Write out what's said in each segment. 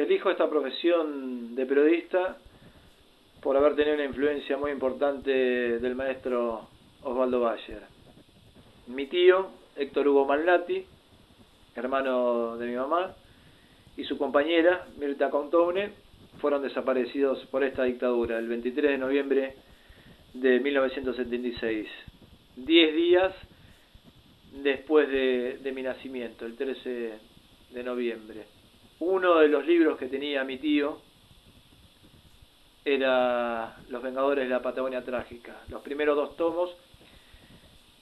elijo esta profesión de periodista por haber tenido una influencia muy importante del maestro Osvaldo Bayer. Mi tío, Héctor Hugo Malnati, hermano de mi mamá, y su compañera, Mirta Contoune, fueron desaparecidos por esta dictadura el 23 de noviembre de 1976, 10 días después de mi nacimiento, el 13 de noviembre. Uno de los libros que tenía mi tío era Los Vengadores de la Patagonia Trágica, los primeros 2 tomos,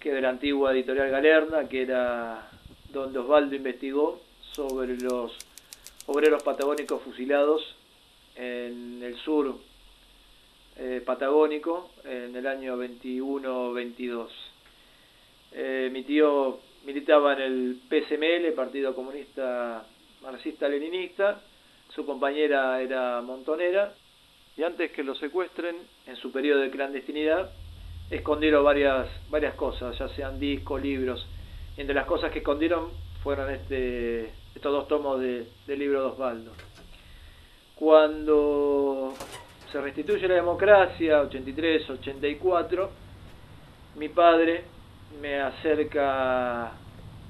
que de la antigua editorial Galerna, que era donde Osvaldo investigó sobre los obreros patagónicos fusilados en el sur patagónico en el año 21-22. Mi tío militaba en el PSML, Partido Comunista Marxista-Leninista, su compañera era montonera, y antes que lo secuestren, en su periodo de clandestinidad, escondieron varias cosas, ya sean discos, libros. Y entre las cosas que escondieron fueron estos 2 tomos del libro de Osvaldo. Cuando se restituye la democracia, 83, 84, mi padre me acerca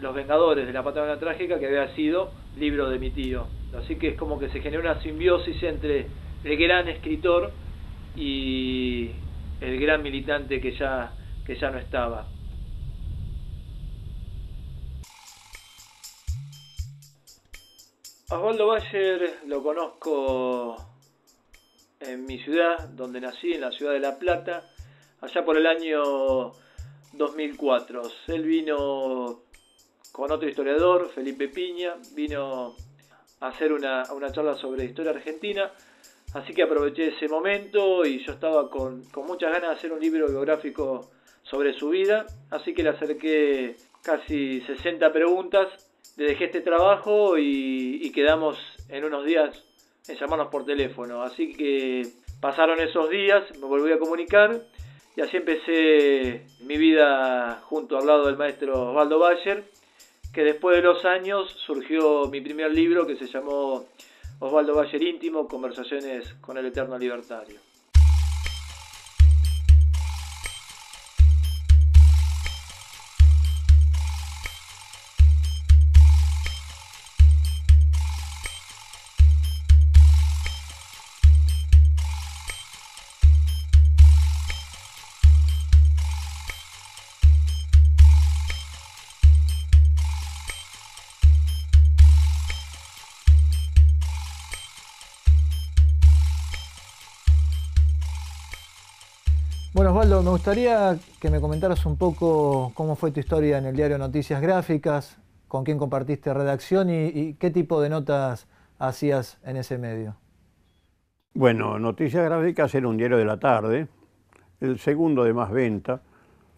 Los Vengadores de la Patagonia Trágica, que había sido libro de mi tío. Así que es como que se generó una simbiosis entre el gran escritor y el gran militante que ya no estaba. Osvaldo Bayer lo conozco en mi ciudad, donde nací, en la ciudad de La Plata, allá por el año 2004. Él vino con otro historiador, Felipe Piña, vino a hacer una charla sobre historia argentina, así que aproveché ese momento y yo estaba con muchas ganas de hacer un libro biográfico sobre su vida, así que le acerqué casi 60 preguntas, le dejé este trabajo y quedamos en unos días en llamarnos por teléfono, así que pasaron esos días, me volví a comunicar y así empecé mi vida junto al lado del maestro Osvaldo Bayer, que después de los años surgió mi primer libro que se llamó Osvaldo Bayer Íntimo, Conversaciones con el Eterno Libertario. Bueno, Osvaldo, me gustaría que me comentaras un poco cómo fue tu historia en el diario Noticias Gráficas, con quién compartiste redacción y qué tipo de notas hacías en ese medio. Bueno, Noticias Gráficas era un diario de la tarde, el segundo de más venta.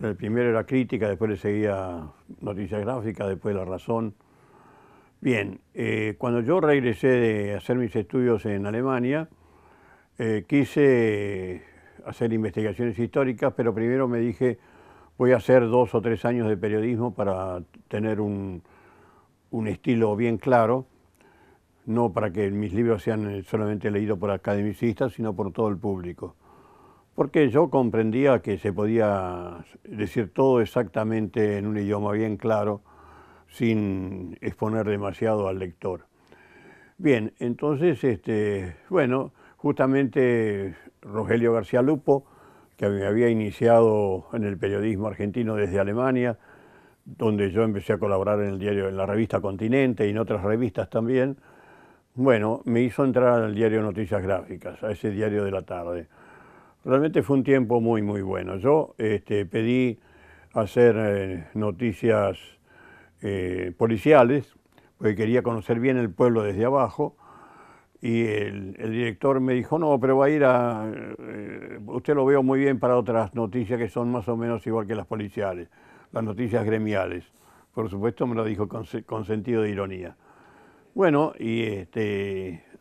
El primero era Crítica, después le seguía Noticias Gráficas, después La Razón. Bien, cuando yo regresé de hacer mis estudios en Alemania, quise hacer investigaciones históricas, pero primero me dije, voy a hacer 2 o 3 años de periodismo para tener un estilo bien claro, no para que mis libros sean solamente leídos por academicistas, sino por todo el público. Porque yo comprendía que se podía decir todo exactamente en un idioma bien claro, sin exponer demasiado al lector. Bien, entonces, bueno, justamente Rogelio García Lupo, que me había iniciado en el periodismo argentino desde Alemania, donde yo empecé a colaborar en el diario, en la revista Continente y en otras revistas también, bueno, me hizo entrar al diario Noticias Gráficas, a ese diario de la tarde. Realmente fue un tiempo muy, muy bueno. Yo pedí hacer noticias policiales, porque quería conocer bien el pueblo desde abajo, y el director me dijo, no, pero va a ir a... usted lo veo muy bien para otras noticias que son más o menos igual que las policiales, las noticias gremiales. Por supuesto me lo dijo con sentido de ironía. Bueno, y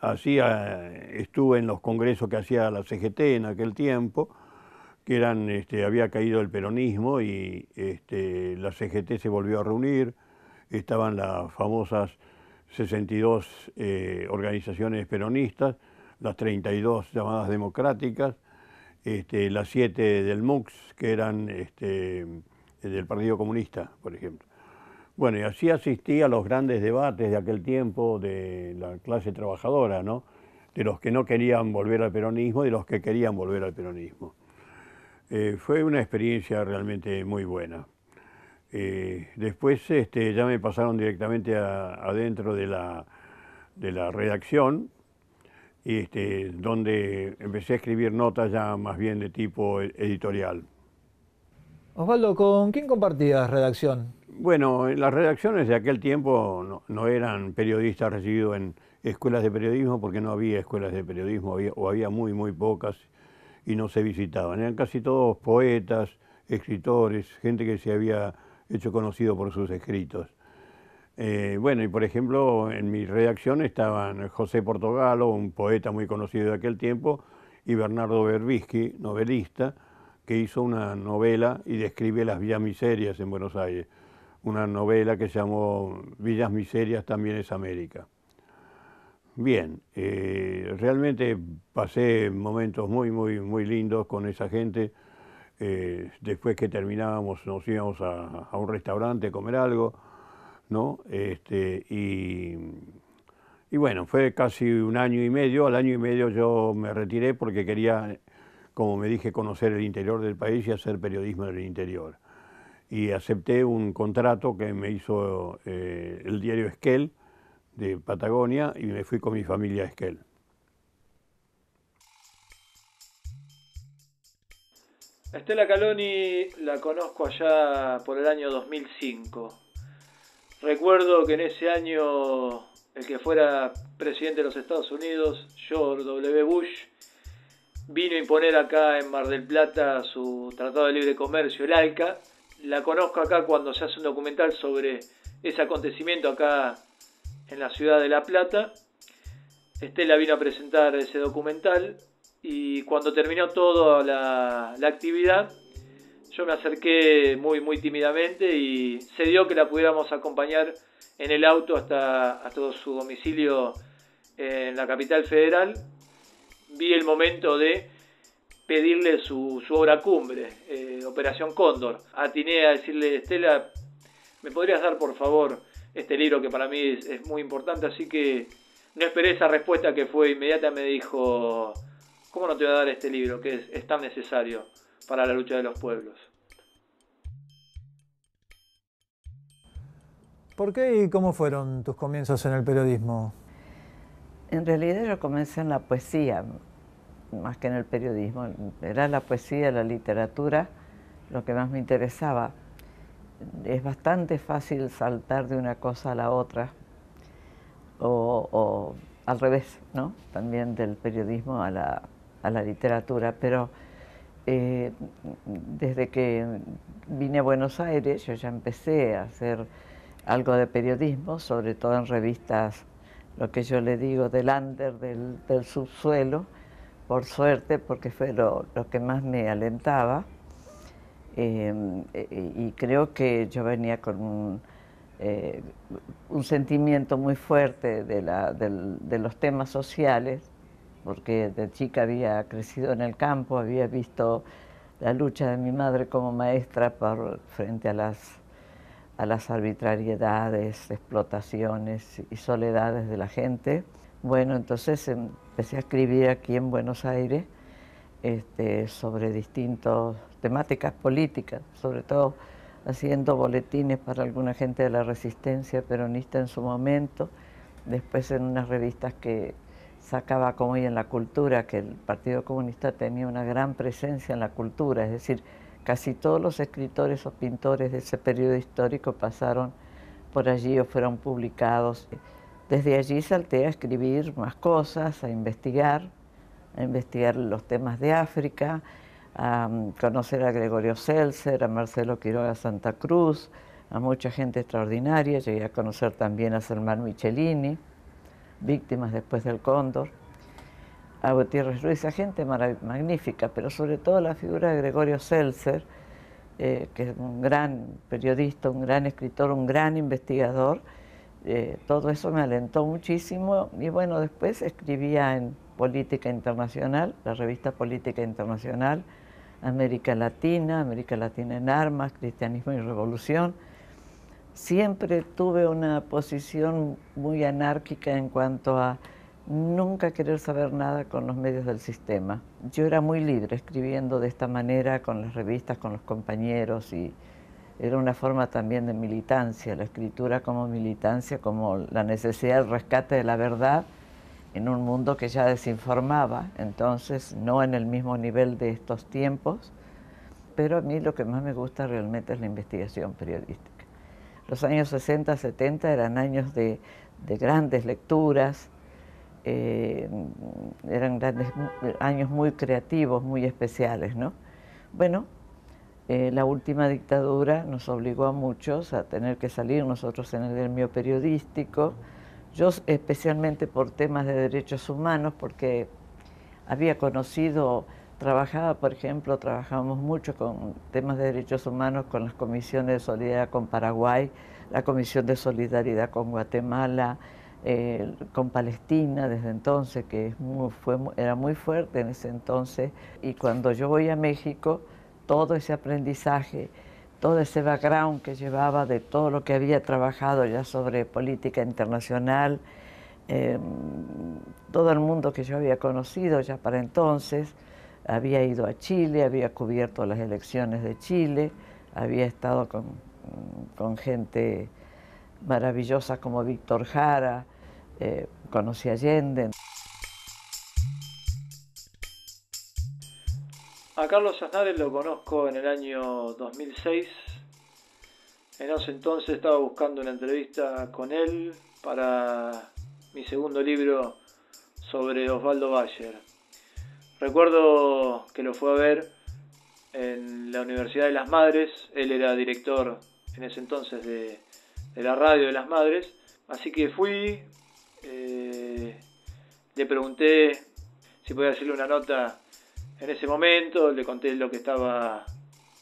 así estuve en los congresos que hacía la CGT en aquel tiempo, que eran, había caído el peronismo y la CGT se volvió a reunir, estaban las famosas 62 organizaciones peronistas, las 32 llamadas democráticas, las 7 del MUX, que eran del Partido Comunista, por ejemplo. Bueno, y así asistí a los grandes debates de aquel tiempo de la clase trabajadora, ¿no? De los que no querían volver al peronismo y de los que querían volver al peronismo. Fue una experiencia realmente muy buena. Después ya me pasaron directamente adentro de la redacción, donde empecé a escribir notas ya más bien de tipo editorial. Osvaldo, ¿con quién compartías redacción? Bueno, en las redacciones de aquel tiempo no eran periodistas recibidos en escuelas de periodismo, porque no había escuelas de periodismo, había muy, muy pocas y no se visitaban. Eran casi todos poetas, escritores, gente que se había hecho conocido por sus escritos. Bueno, y por ejemplo, en mi redacción estaban José Portogallo, un poeta muy conocido de aquel tiempo, y Bernardo Berbisky, novelista, que hizo una novela y describe las villas miserias en Buenos Aires. Una novela que se llamó Villas Miserias también es América. Bien, realmente pasé momentos muy, muy, muy lindos con esa gente. Después que terminábamos nos íbamos a un restaurante a comer algo, ¿no? Y bueno, fue casi un año y medio. Al año y medio yo me retiré porque quería, como me dije, conocer el interior del país y hacer periodismo en el interior. Y acepté un contrato que me hizo el diario Esquel de Patagonia y me fui con mi familia a Esquel. A Estela Caloni la conozco allá por el año 2005. Recuerdo que en ese año el que fuera presidente de los Estados Unidos, George W. Bush, vino a imponer acá en Mar del Plata su Tratado de Libre Comercio, el ALCA. La conozco acá cuando se hace un documental sobre ese acontecimiento acá en la ciudad de La Plata. Estela vino a presentar ese documental y cuando terminó toda la actividad, yo me acerqué muy, muy tímidamente y se dio que la pudiéramos acompañar en el auto hasta su domicilio en la capital federal. Vi el momento de pedirle su obra cumbre, Operación Cóndor. Atiné a decirle, Estela, ¿me podrías dar por favor este libro que para mí es muy importante? Así que no esperé esa respuesta que fue inmediata, me dijo, ¿cómo no te voy a dar este libro que es tan necesario para la lucha de los pueblos? ¿Por qué y cómo fueron tus comienzos en el periodismo? En realidad yo comencé en la poesía, más que en el periodismo. Era la poesía, la literatura, lo que más me interesaba. Es bastante fácil saltar de una cosa a la otra, o al revés, ¿no? También del periodismo a la literatura, pero desde que vine a Buenos Aires yo ya empecé a hacer algo de periodismo, sobre todo en revistas, lo que yo le digo del under, del subsuelo, por suerte, porque fue lo que más me alentaba. Y creo que yo venía con un sentimiento muy fuerte de los temas sociales, porque de chica había crecido en el campo, había visto la lucha de mi madre como maestra frente a las arbitrariedades, explotaciones y soledades de la gente. Bueno, entonces empecé a escribir aquí en Buenos Aires sobre distintas temáticas políticas, sobre todo haciendo boletines para alguna gente de la resistencia peronista en su momento, después en unas revistas que sacaba como hoy en la cultura, que el Partido Comunista tenía una gran presencia en la cultura, es decir, casi todos los escritores o pintores de ese periodo histórico pasaron por allí o fueron publicados. Desde allí salté a escribir más cosas, a investigar los temas de África, a conocer a Gregorio Seltzer, a Marcelo Quiroga Santa Cruz, a mucha gente extraordinaria. Llegué a conocer también a Selman Michelini, víctimas después del Cóndor, a Gutiérrez Ruiz, a gente magnífica, pero sobre todo la figura de Gregorio Seltzer, que es un gran periodista, un gran escritor, un gran investigador, Todo eso me alentó muchísimo y bueno, después escribía en Política Internacional, la revista Política Internacional, América Latina en Armas, Cristianismo y Revolución. Siempre tuve una posición muy anárquica en cuanto a nunca querer saber nada con los medios del sistema. Yo era muy libre escribiendo de esta manera con las revistas, con los compañeros, y era una forma también de militancia, la escritura como militancia, como la necesidad del rescate de la verdad en un mundo que ya desinformaba, entonces no en el mismo nivel de estos tiempos, pero a mí lo que más me gusta realmente es la investigación periodística. Los años 60, 70 eran años de grandes lecturas, eran años muy creativos, muy especiales, ¿no? Bueno, la última dictadura nos obligó a muchos a tener que salir, nosotros en el gremio periodístico, yo especialmente por temas de derechos humanos, porque había conocido, por ejemplo, trabajábamos mucho con temas de derechos humanos con las comisiones de solidaridad con Paraguay, la comisión de solidaridad con Guatemala, con Palestina desde entonces, que era muy fuerte en ese entonces, y cuando yo voy a México, todo ese aprendizaje, todo ese background que llevaba de todo lo que había trabajado ya sobre política internacional, todo el mundo que yo había conocido ya para entonces, había ido a Chile, había cubierto las elecciones de Chile, había estado con gente maravillosa como Víctor Jara, conocí a Allende. A Carlos Aznárez lo conozco en el año 2006. En ese entonces estaba buscando una entrevista con él para mi segundo libro sobre Osvaldo Bayer. Recuerdo que lo fue a ver en la Universidad de Las Madres. Él era director en ese entonces de la radio de Las Madres. Así que fui, le pregunté si podía hacerle una nota en ese momento, le conté lo que estaba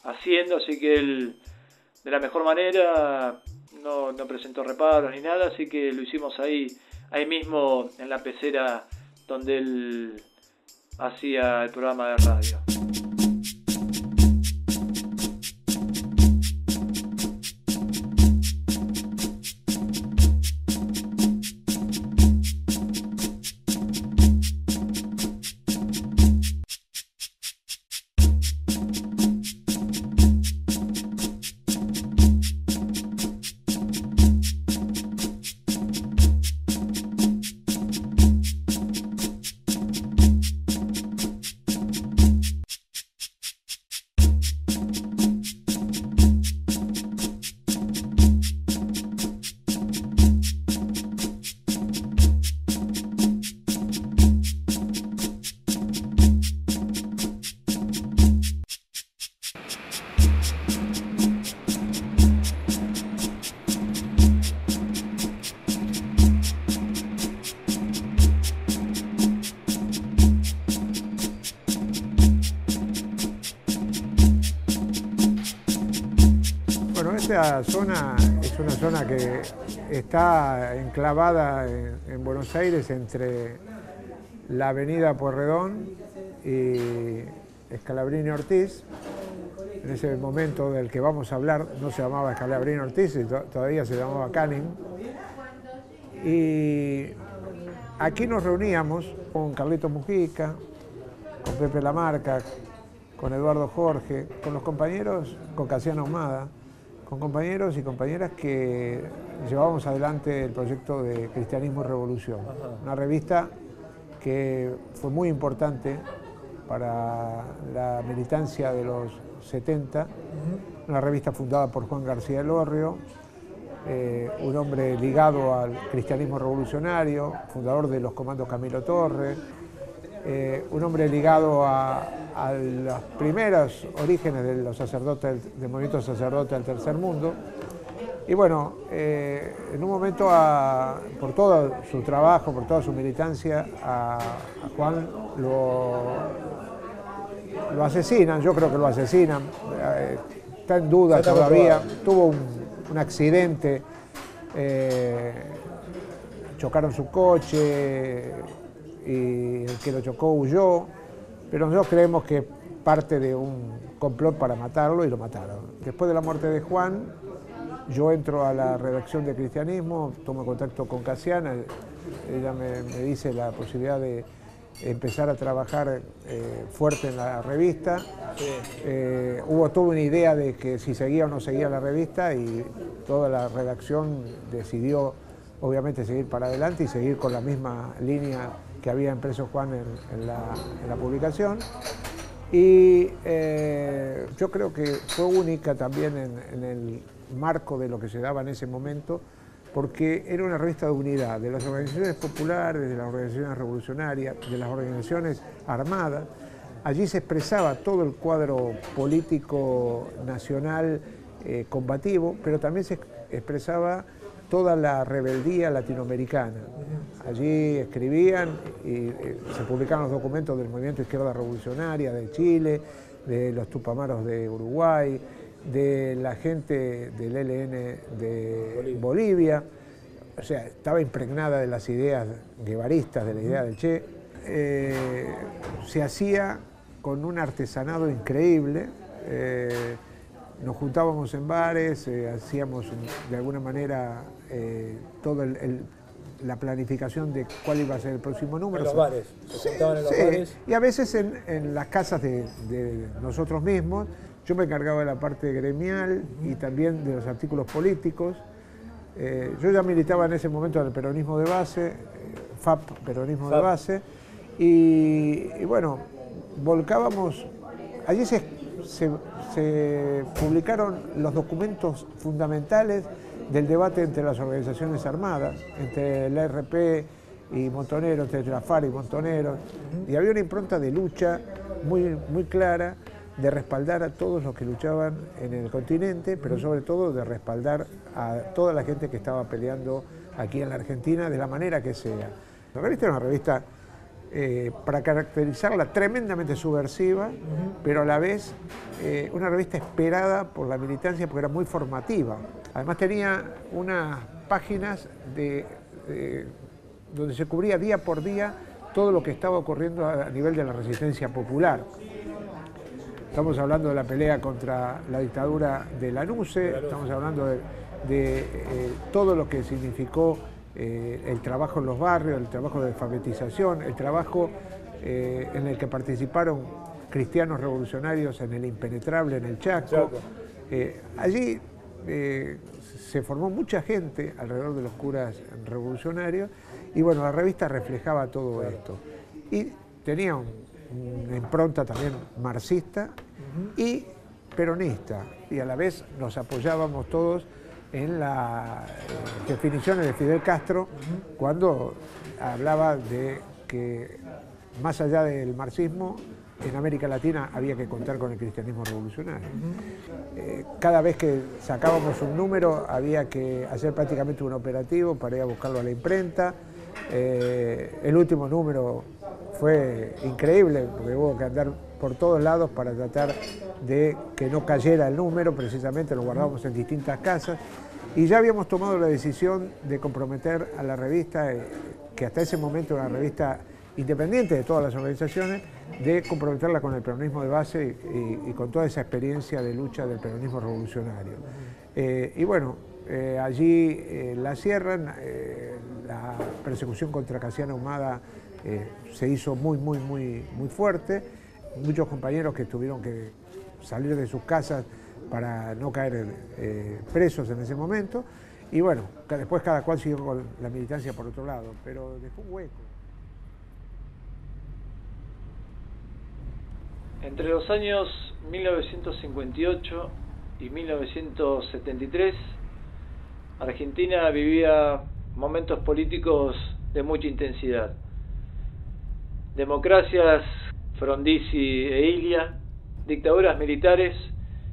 haciendo, así que él, de la mejor manera, no presentó reparos ni nada, así que lo hicimos ahí mismo en la pecera donde él hacía el programa de radio. Esta zona es una zona que está enclavada en Buenos Aires entre la avenida Pueyrredón y Scalabrini Ortiz. En ese momento del que vamos a hablar no se llamaba Scalabrini Ortiz, todavía se llamaba Canning. Y aquí nos reuníamos con Carlito Mujica, con Pepe Lamarca, con Eduardo Jorge, con los compañeros, con Casiano Ahumada, con compañeros y compañeras que llevábamos adelante el proyecto de Cristianismo y Revolución, una revista que fue muy importante para la militancia de los 70, una revista fundada por Juan García Elorrio, un hombre ligado al cristianismo revolucionario, fundador de los comandos Camilo Torres, un hombre ligado a los primeros orígenes de los sacerdotes, del movimiento sacerdote del tercer mundo. Y bueno, en un momento, por todo su trabajo, por toda su militancia, a Juan lo asesinan, yo creo que lo asesinan, está en duda todavía, tuvo un accidente chocaron su coche y el que lo chocó huyó, pero nosotros creemos que parte de un complot para matarlo y lo mataron. Después de la muerte de Juan, yo entro a la redacción de Cristianismo, tomo contacto con Casiana, ella me dice la posibilidad de empezar a trabajar fuerte en la revista. Sí. Hubo toda una idea de que si seguía o no seguía la revista y toda la redacción decidió obviamente seguir para adelante y seguir con la misma línea que había impreso Juan en la publicación. Y yo creo que fue única también en el marco de lo que se daba en ese momento, porque era una revista de unidad, de las organizaciones populares, de las organizaciones revolucionarias, de las organizaciones armadas. Allí se expresaba todo el cuadro político nacional combativo, pero también se expresaba toda la rebeldía latinoamericana. Allí escribían y se publicaban los documentos del Movimiento Izquierda Revolucionaria de Chile, de los Tupamaros de Uruguay, de la gente del ELN de Bolivia. O sea, estaba impregnada de las ideas guevaristas, de la idea del Che. Se hacía con un artesanado increíble. Nos juntábamos en bares, hacíamos de alguna manera toda la planificación de cuál iba a ser el próximo número. En los bares, se sentaban en los bares. Y a veces en las casas de nosotros mismos. Yo me encargaba de la parte gremial y también de los artículos políticos. Yo ya militaba en ese momento en el peronismo de base, FAP, peronismo de base, y bueno, volcábamos. Allí se publicaron los documentos fundamentales del debate entre las organizaciones armadas, entre la RP y Montoneros, entre la FARC y Montoneros, y había una impronta de lucha muy clara, de respaldar a todos los que luchaban en el continente, pero sobre todo de respaldar a toda la gente que estaba peleando aquí en la Argentina de la manera que sea. La revista era una revista, para caracterizarla, tremendamente subversiva, pero a la vez una revista esperada por la militancia porque era muy formativa. Además tenía unas páginas donde se cubría día por día todo lo que estaba ocurriendo a nivel de la resistencia popular. Estamos hablando de la pelea contra la dictadura de Lanusse, estamos hablando de todo lo que significó el trabajo en los barrios, el trabajo de alfabetización, el trabajo en el que participaron cristianos revolucionarios en el Impenetrable, en el Chaco. Allí se formó mucha gente alrededor de los curas revolucionarios y bueno, la revista reflejaba todo esto. Y tenía una impronta también marxista y peronista, y a la vez nos apoyábamos todos en las definiciones de Fidel Castro cuando hablaba de que más allá del marxismo en América Latina había que contar con el cristianismo revolucionario. Cada vez que sacábamos un número había que hacer prácticamente un operativo para ir a buscarlo a la imprenta. El último número fue increíble porque hubo que andar por todos lados para tratar de que no cayera el número, precisamente lo guardábamos en distintas casas y ya habíamos tomado la decisión de comprometer a la revista, que hasta ese momento era una revista independiente de todas las organizaciones, de comprometerla con el peronismo de base y con toda esa experiencia de lucha del peronismo revolucionario. Y bueno, allí la cierran, la persecución contra Casiana Humada se hizo muy fuerte, muchos compañeros que tuvieron que salir de sus casas para no caer presos en ese momento, y bueno, después cada cual siguió con la militancia por otro lado, pero dejó un hueco. Entre los años 1958 y 1973, Argentina vivía momentos políticos de mucha intensidad. Democracias, Frondizi e Ilia, dictaduras militares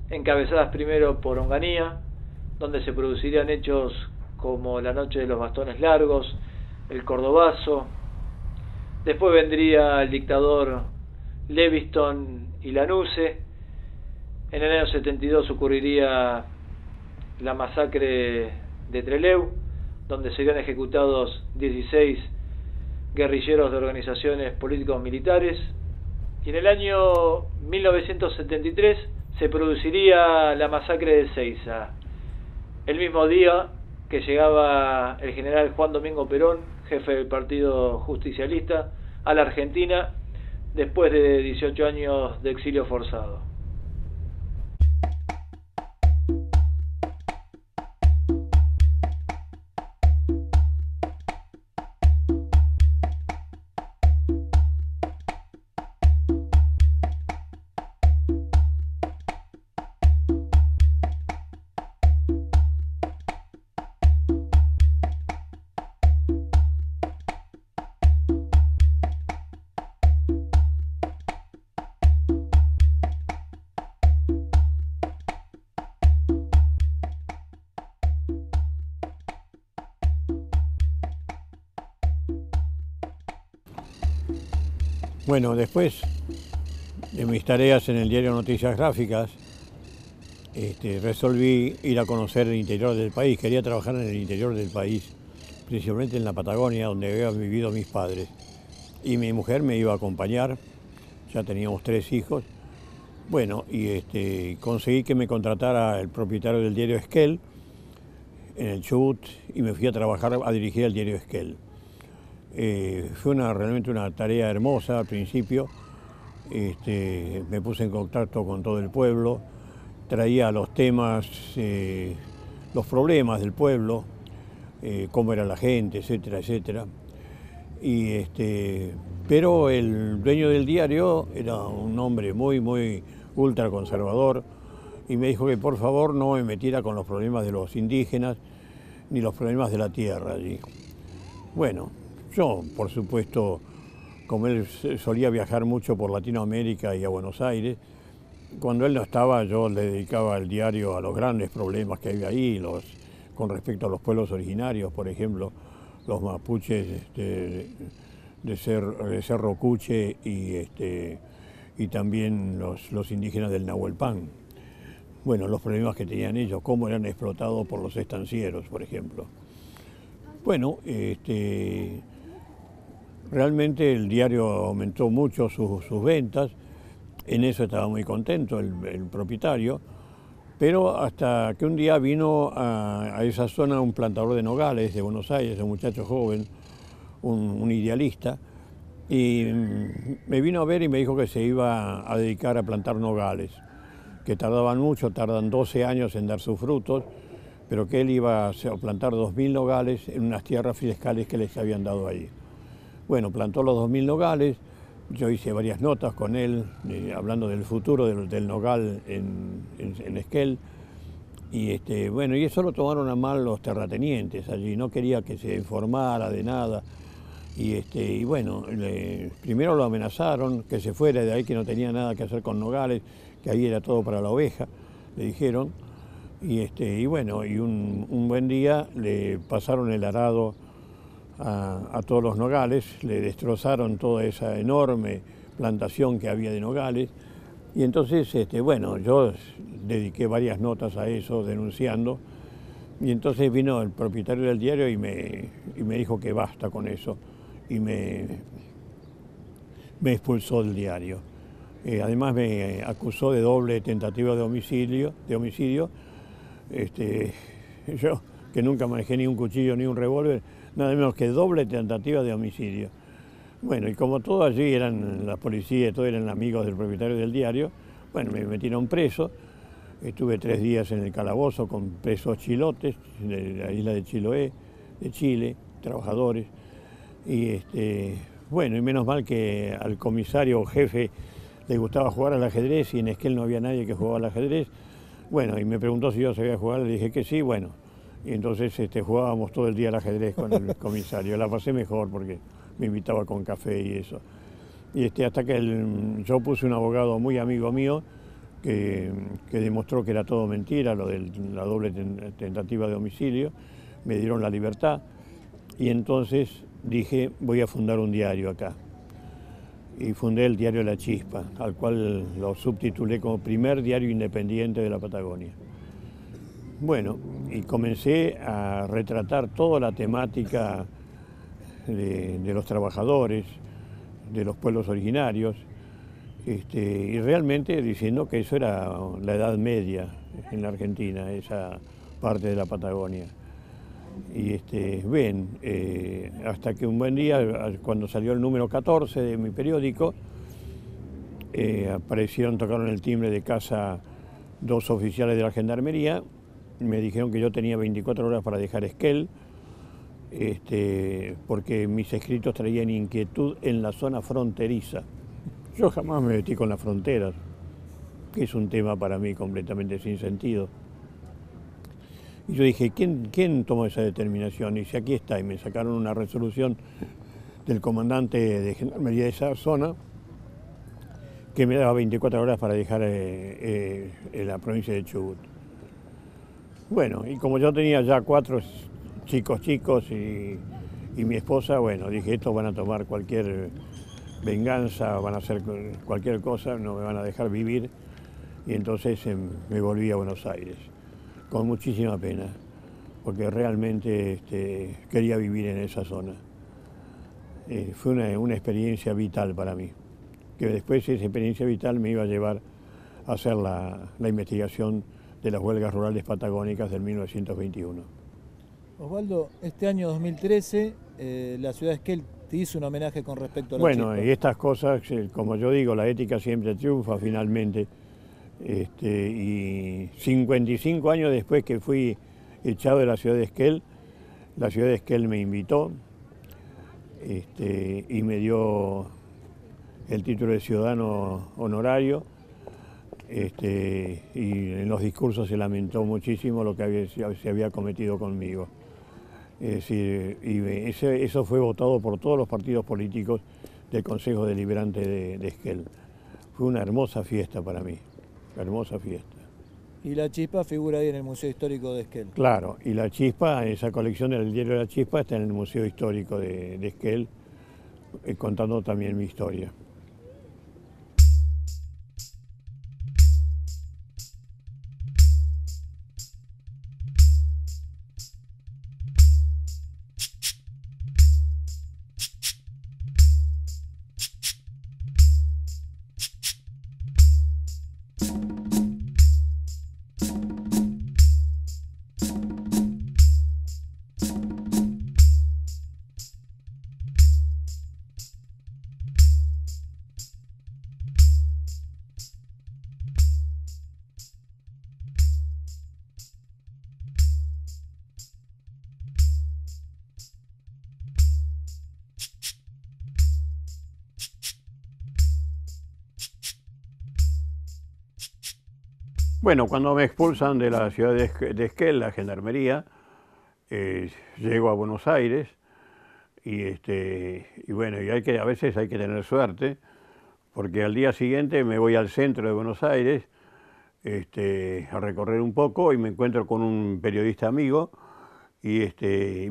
encabezadas primero por Onganía, donde se producirían hechos como la Noche de los Bastones Largos, el Cordobazo. Después vendría el dictador Leviston y Lanusse. En el año 72 ocurriría la masacre de Trelew, donde serían ejecutados 16 guerrilleros de organizaciones políticos militares. Y en el año 1973 se produciría la masacre de Ezeiza, el mismo día que llegaba el general Juan Domingo Perón, jefe del Partido Justicialista, a la Argentina después de 18 años de exilio forzado. Bueno, después de mis tareas en el diario Noticias Gráficas, resolví ir a conocer el interior del país. Quería trabajar en el interior del país, principalmente en la Patagonia, donde habían vivido mis padres. Y mi mujer me iba a acompañar, ya teníamos 3 hijos. Bueno, y conseguí que me contratara el propietario del diario Esquel, en el Chubut, y me fui a trabajar, a dirigir el diario Esquel. Fue realmente una tarea hermosa al principio. Me puse en contacto con todo el pueblo, traía los temas, los problemas del pueblo, cómo era la gente, etcétera, etcétera. Pero el dueño del diario era un hombre muy ultraconservador y me dijo que por favor no me metiera con los problemas de los indígenas ni los problemas de la tierra allí. Bueno, yo, por supuesto, como él solía viajar mucho por Latinoamérica y a Buenos Aires, cuando él no estaba yo le dedicaba el diario a los grandes problemas que había ahí, con respecto a los pueblos originarios, por ejemplo, los mapuches de Cerro Cuche y también los indígenas del Nahuelpan. Bueno, los problemas que tenían ellos, cómo eran explotados por los estancieros, por ejemplo. Bueno, realmente el diario aumentó mucho sus ventas, en eso estaba muy contento el propietario, pero hasta que un día vino a esa zona un plantador de nogales de Buenos Aires, un muchacho joven, un idealista, y me vino a ver y me dijo que se iba a dedicar a plantar nogales, que tardaban mucho, tardan 12 años en dar sus frutos, pero que él iba a plantar 2000 nogales en unas tierras fiscales que les habían dado ahí. Bueno, plantó los 2000 nogales, yo hice varias notas con él, hablando del futuro del nogal en Esquel, y bueno, y eso lo tomaron a mal los terratenientes allí, no quería que se informara de nada, y bueno, primero lo amenazaron, que se fuera de ahí, que no tenía nada que hacer con nogales, que ahí era todo para la oveja, le dijeron, y bueno, y un buen día le pasaron el arado a todos los nogales, le destrozaron toda esa enorme plantación que había de nogales, y entonces, bueno, yo dediqué varias notas a eso, denunciando, y entonces vino el propietario del diario y me dijo que basta con eso, y me expulsó del diario. Además me acusó de doble tentativa de homicidio, yo que nunca manejé ni un cuchillo ni un revólver, nada menos que doble tentativa de homicidio. Bueno, y como todos allí eran la policía, todos eran amigos del propietario del diario, bueno, me metieron preso, estuve 3 días en el calabozo con presos chilotes de la isla de Chiloé, de Chile, trabajadores, y bueno, y menos mal que al comisario o jefe le gustaba jugar al ajedrez y en Esquel no había nadie que jugaba al ajedrez. Bueno, y me preguntó si yo sabía jugar, le dije que sí, bueno, y entonces jugábamos todo el día al ajedrez con el comisario, la pasé mejor porque me invitaba con café y eso. Y hasta que yo puse un abogado muy amigo mío que demostró que era todo mentira, lo de la doble tentativa de homicidio, me dieron la libertad y entonces dije, voy a fundar un diario acá. Y fundé el diario La Chispa, al cual lo subtitulé como primer diario independiente de la Patagonia. Bueno, y comencé a retratar toda la temática de los trabajadores, de los pueblos originarios, y realmente diciendo que eso era la Edad Media en la Argentina, esa parte de la Patagonia. Y hasta que un buen día, cuando salió el número 14 de mi periódico, tocaron el timbre de casa dos oficiales de la Gendarmería, me dijeron que yo tenía 24 horas para dejar Esquel, porque mis escritos traían inquietud en la zona fronteriza. Yo jamás me metí con las fronteras, que es un tema para mí completamente sin sentido. Y yo dije, ¿quién tomó esa determinación? Y dice, aquí está, y me sacaron una resolución del comandante de Gendarmería de esa zona, que me daba 24 horas para dejar la provincia de Chubut. Bueno, y como yo tenía ya 4 chicos y mi esposa, bueno, dije, estos van a tomar cualquier venganza, van a hacer cualquier cosa, no me van a dejar vivir, y entonces me volví a Buenos Aires, con muchísima pena, porque realmente quería vivir en esa zona. Fue una experiencia vital para mí, que después esa experiencia vital me iba a llevar a hacer la investigación de las huelgas rurales patagónicas del 1921. Osvaldo, este año 2013 la ciudad de Esquel te hizo un homenaje con respecto a la Bueno, chispa. y estas cosas, como yo digo, la ética siempre triunfa finalmente. Y 55 años después que fui echado de la ciudad de Esquel, la ciudad de Esquel me invitó y me dio el título de ciudadano honorario, y en los discursos se lamentó muchísimo lo que se había cometido conmigo. Es decir, eso fue votado por todos los partidos políticos del Consejo Deliberante de Esquel. Fue una hermosa fiesta para mí, hermosa fiesta. Y la chispa figura ahí en el Museo Histórico de Esquel. Claro, y la chispa, esa colección del diario de la chispa está en el Museo Histórico de Esquel, contando también mi historia. Bueno, cuando me expulsan de la ciudad de Esquel, la Gendarmería, llego a Buenos Aires y bueno, a veces hay que tener suerte, porque al día siguiente me voy al centro de Buenos Aires a recorrer un poco y me encuentro con un periodista amigo y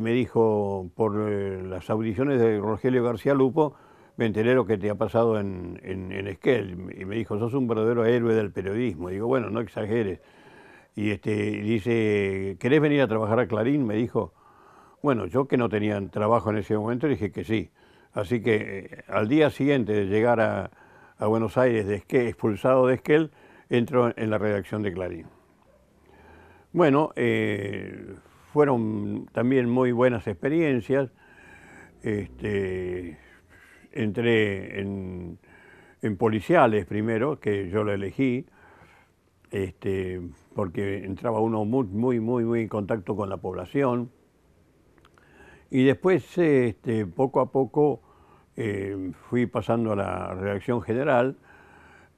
me dijo, por las audiciones de Rogelio García Lupo, me enteré lo que te ha pasado en Esquel, y me dijo, sos un verdadero héroe del periodismo. Y digo, bueno, no exageres. Y dice, ¿querés venir a trabajar a Clarín? Me dijo. Bueno, yo que no tenía trabajo en ese momento dije que sí. Así que al día siguiente de llegar a Buenos Aires expulsado de Esquel, entro en la redacción de Clarín. Bueno, fueron también muy buenas experiencias. Entré en policiales primero, que yo lo elegí, porque entraba uno muy en contacto con la población. Y después, poco a poco, fui pasando a la redacción general,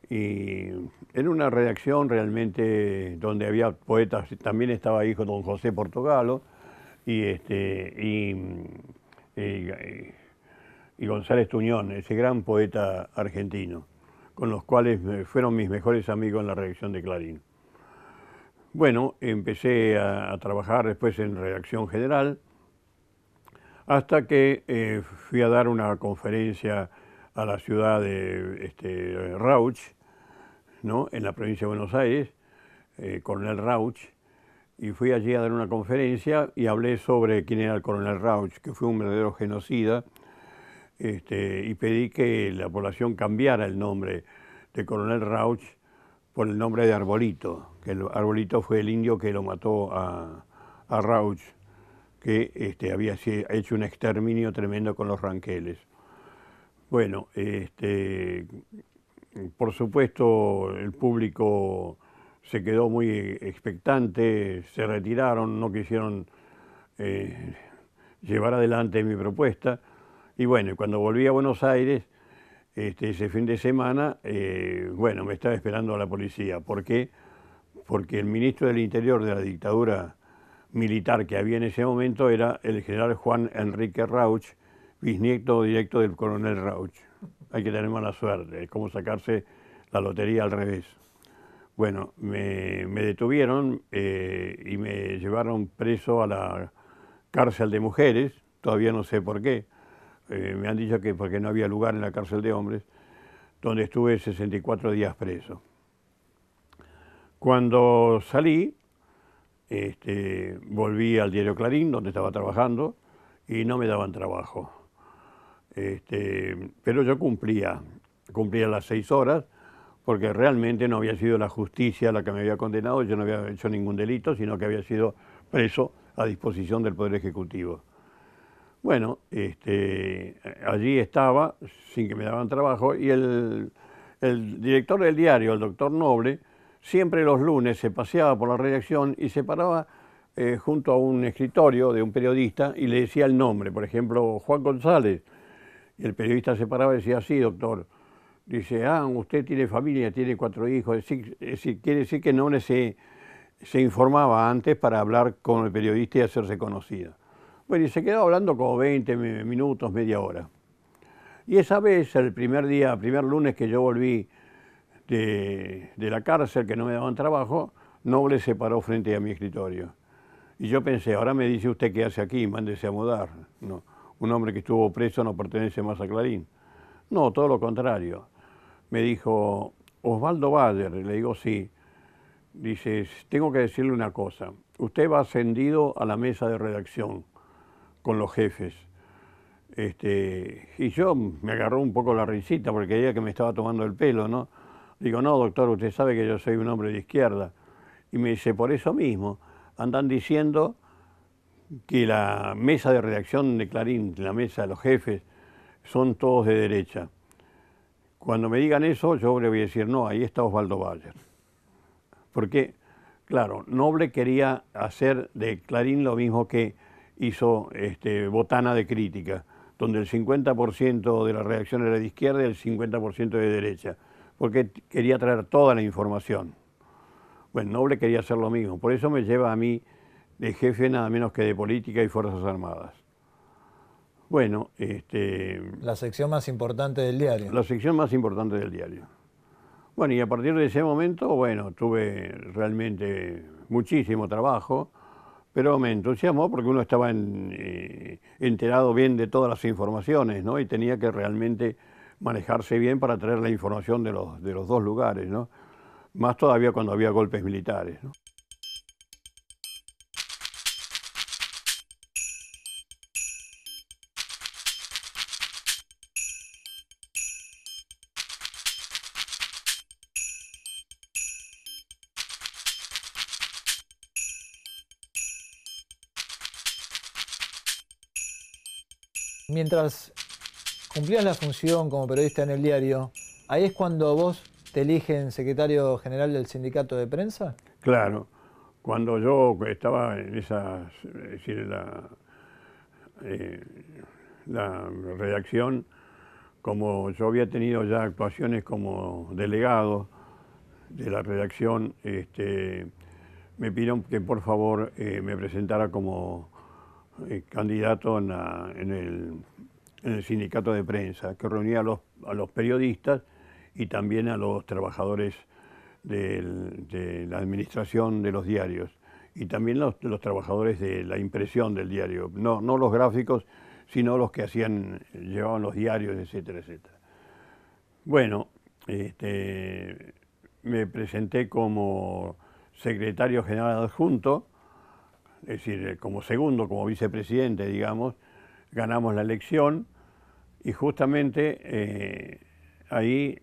y era una redacción realmente donde había poetas, también estaba ahí don José Portogalo, y González Tuñón, ese gran poeta argentino, con los cuales fueron mis mejores amigos en la redacción de Clarín. Bueno, empecé a trabajar después en redacción general, hasta que fui a dar una conferencia a la ciudad de Rauch, ¿no?, en la provincia de Buenos Aires, Coronel Rauch, y fui allí a dar una conferencia y hablé sobre quién era el coronel Rauch, que fue un verdadero genocida, y pedí que la población cambiara el nombre de coronel Rauch por el nombre de Arbolito, que el Arbolito fue el indio que lo mató a Rauch, que había hecho un exterminio tremendo con los ranqueles. Bueno, por supuesto el público se quedó muy expectante, se retiraron, no quisieron llevar adelante mi propuesta. Y bueno, cuando volví a Buenos Aires, ese fin de semana, bueno, me estaba esperando a la policía. ¿Por qué? Porque el ministro del Interior de la dictadura militar que había en ese momento era el general Juan Enrique Rauch, bisnieto directo del coronel Rauch. Hay que tener mala suerte, es como sacarse la lotería al revés. Bueno, me detuvieron y me llevaron preso a la cárcel de mujeres, todavía no sé por qué. Me han dicho que porque no había lugar en la cárcel de hombres, donde estuve 64 días preso. Cuando salí, volví al diario Clarín, donde estaba trabajando, y no me daban trabajo. Pero yo cumplía las 6 horas, porque realmente no había sido la justicia la que me había condenado, yo no había hecho ningún delito, sino que había sido preso a disposición del Poder Ejecutivo. Bueno, allí estaba, sin que me daban trabajo, y el director del diario, el doctor Noble, siempre los lunes se paseaba por la redacción y se paraba junto a un escritorio de un periodista y le decía el nombre, por ejemplo, Juan González. Y el periodista se paraba y decía, sí, doctor. Dice, usted tiene familia, tiene 4 hijos. Quiere decir que el nombre se informaba antes para hablar con el periodista y hacerse conocida. Bueno, y se quedó hablando como 20 minutos, media hora. Y esa vez, el primer lunes que yo volví de la cárcel, que no me daban trabajo, Noble se paró frente a mi escritorio. Y yo pensé, ahora me dice usted qué hace aquí, mándese a mudar. No, un hombre que estuvo preso no pertenece más a Clarín. No, todo lo contrario. Me dijo, Osvaldo Bayer, le digo sí. Dice, tengo que decirle una cosa, usted va ascendido a la mesa de redacción con los jefes. Y yo me agarró un poco la risita porque creía que me estaba tomando el pelo, ¿no? Digo, no, doctor, usted sabe que yo soy un hombre de izquierda. Y me dice, por eso mismo, andan diciendo que la mesa de redacción de Clarín, la mesa de los jefes, son todos de derecha. Cuando me digan eso, yo le voy a decir, no, ahí está Osvaldo Bayer. Porque, claro, Noble quería hacer de Clarín lo mismo que hizo Botana de Crítica, donde el 50% de la redacción era de izquierda y el 50% de derecha, porque quería traer toda la información. Bueno, Noble quería hacer lo mismo, por eso me lleva a mí de jefe nada menos que de Política y Fuerzas Armadas. Bueno, La sección más importante del diario. La sección más importante del diario. Bueno, y a partir de ese momento, bueno, tuve realmente muchísimo trabajo, pero me entusiasmó porque uno estaba enterado bien de todas las informaciones, ¿no? Y tenía que realmente manejarse bien para traer la información de los dos lugares, ¿no? Más todavía cuando había golpes militares, ¿no? Mientras cumplías la función como periodista en el diario, ¿ahí es cuando vos te eligen secretario general del sindicato de prensa? Claro, cuando yo estaba en esa, es decir, la redacción, como yo había tenido ya actuaciones como delegado de la redacción, me pidieron que por favor me presentara como candidato en el sindicato de prensa, que reunía a los periodistas y también a los trabajadores de la administración de los diarios y también los trabajadores de la impresión del diario, no los gráficos, sino los que llevaban los diarios, etcétera, etcétera. Bueno, me presenté como secretario general adjunto es decir, como segundo, como vicepresidente, digamos, ganamos la elección y justamente ahí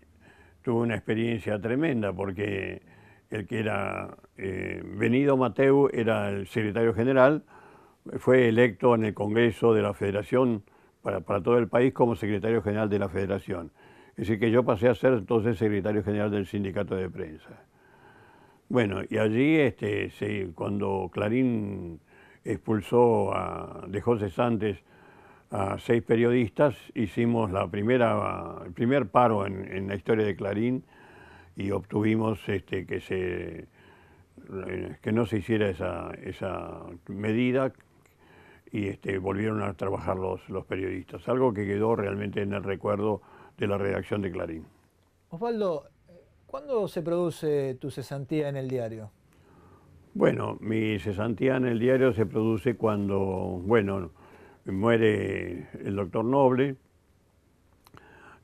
tuve una experiencia tremenda porque el que era Benito Mateu era el secretario general, fue electo en el Congreso de la Federación para todo el país como secretario general de la Federación. Es decir, que yo pasé a ser entonces secretario general del Sindicato de Prensa. Bueno, y allí cuando Clarín dejó cesantes a 6 periodistas, hicimos el primer paro en la historia de Clarín y obtuvimos que no se hiciera esa medida y volvieron a trabajar los periodistas, algo que quedó realmente en el recuerdo de la redacción de Clarín. Osvaldo, ¿cuándo se produce tu cesantía en el diario? Bueno, mi cesantía en el diario se produce cuando, bueno, muere el doctor Noble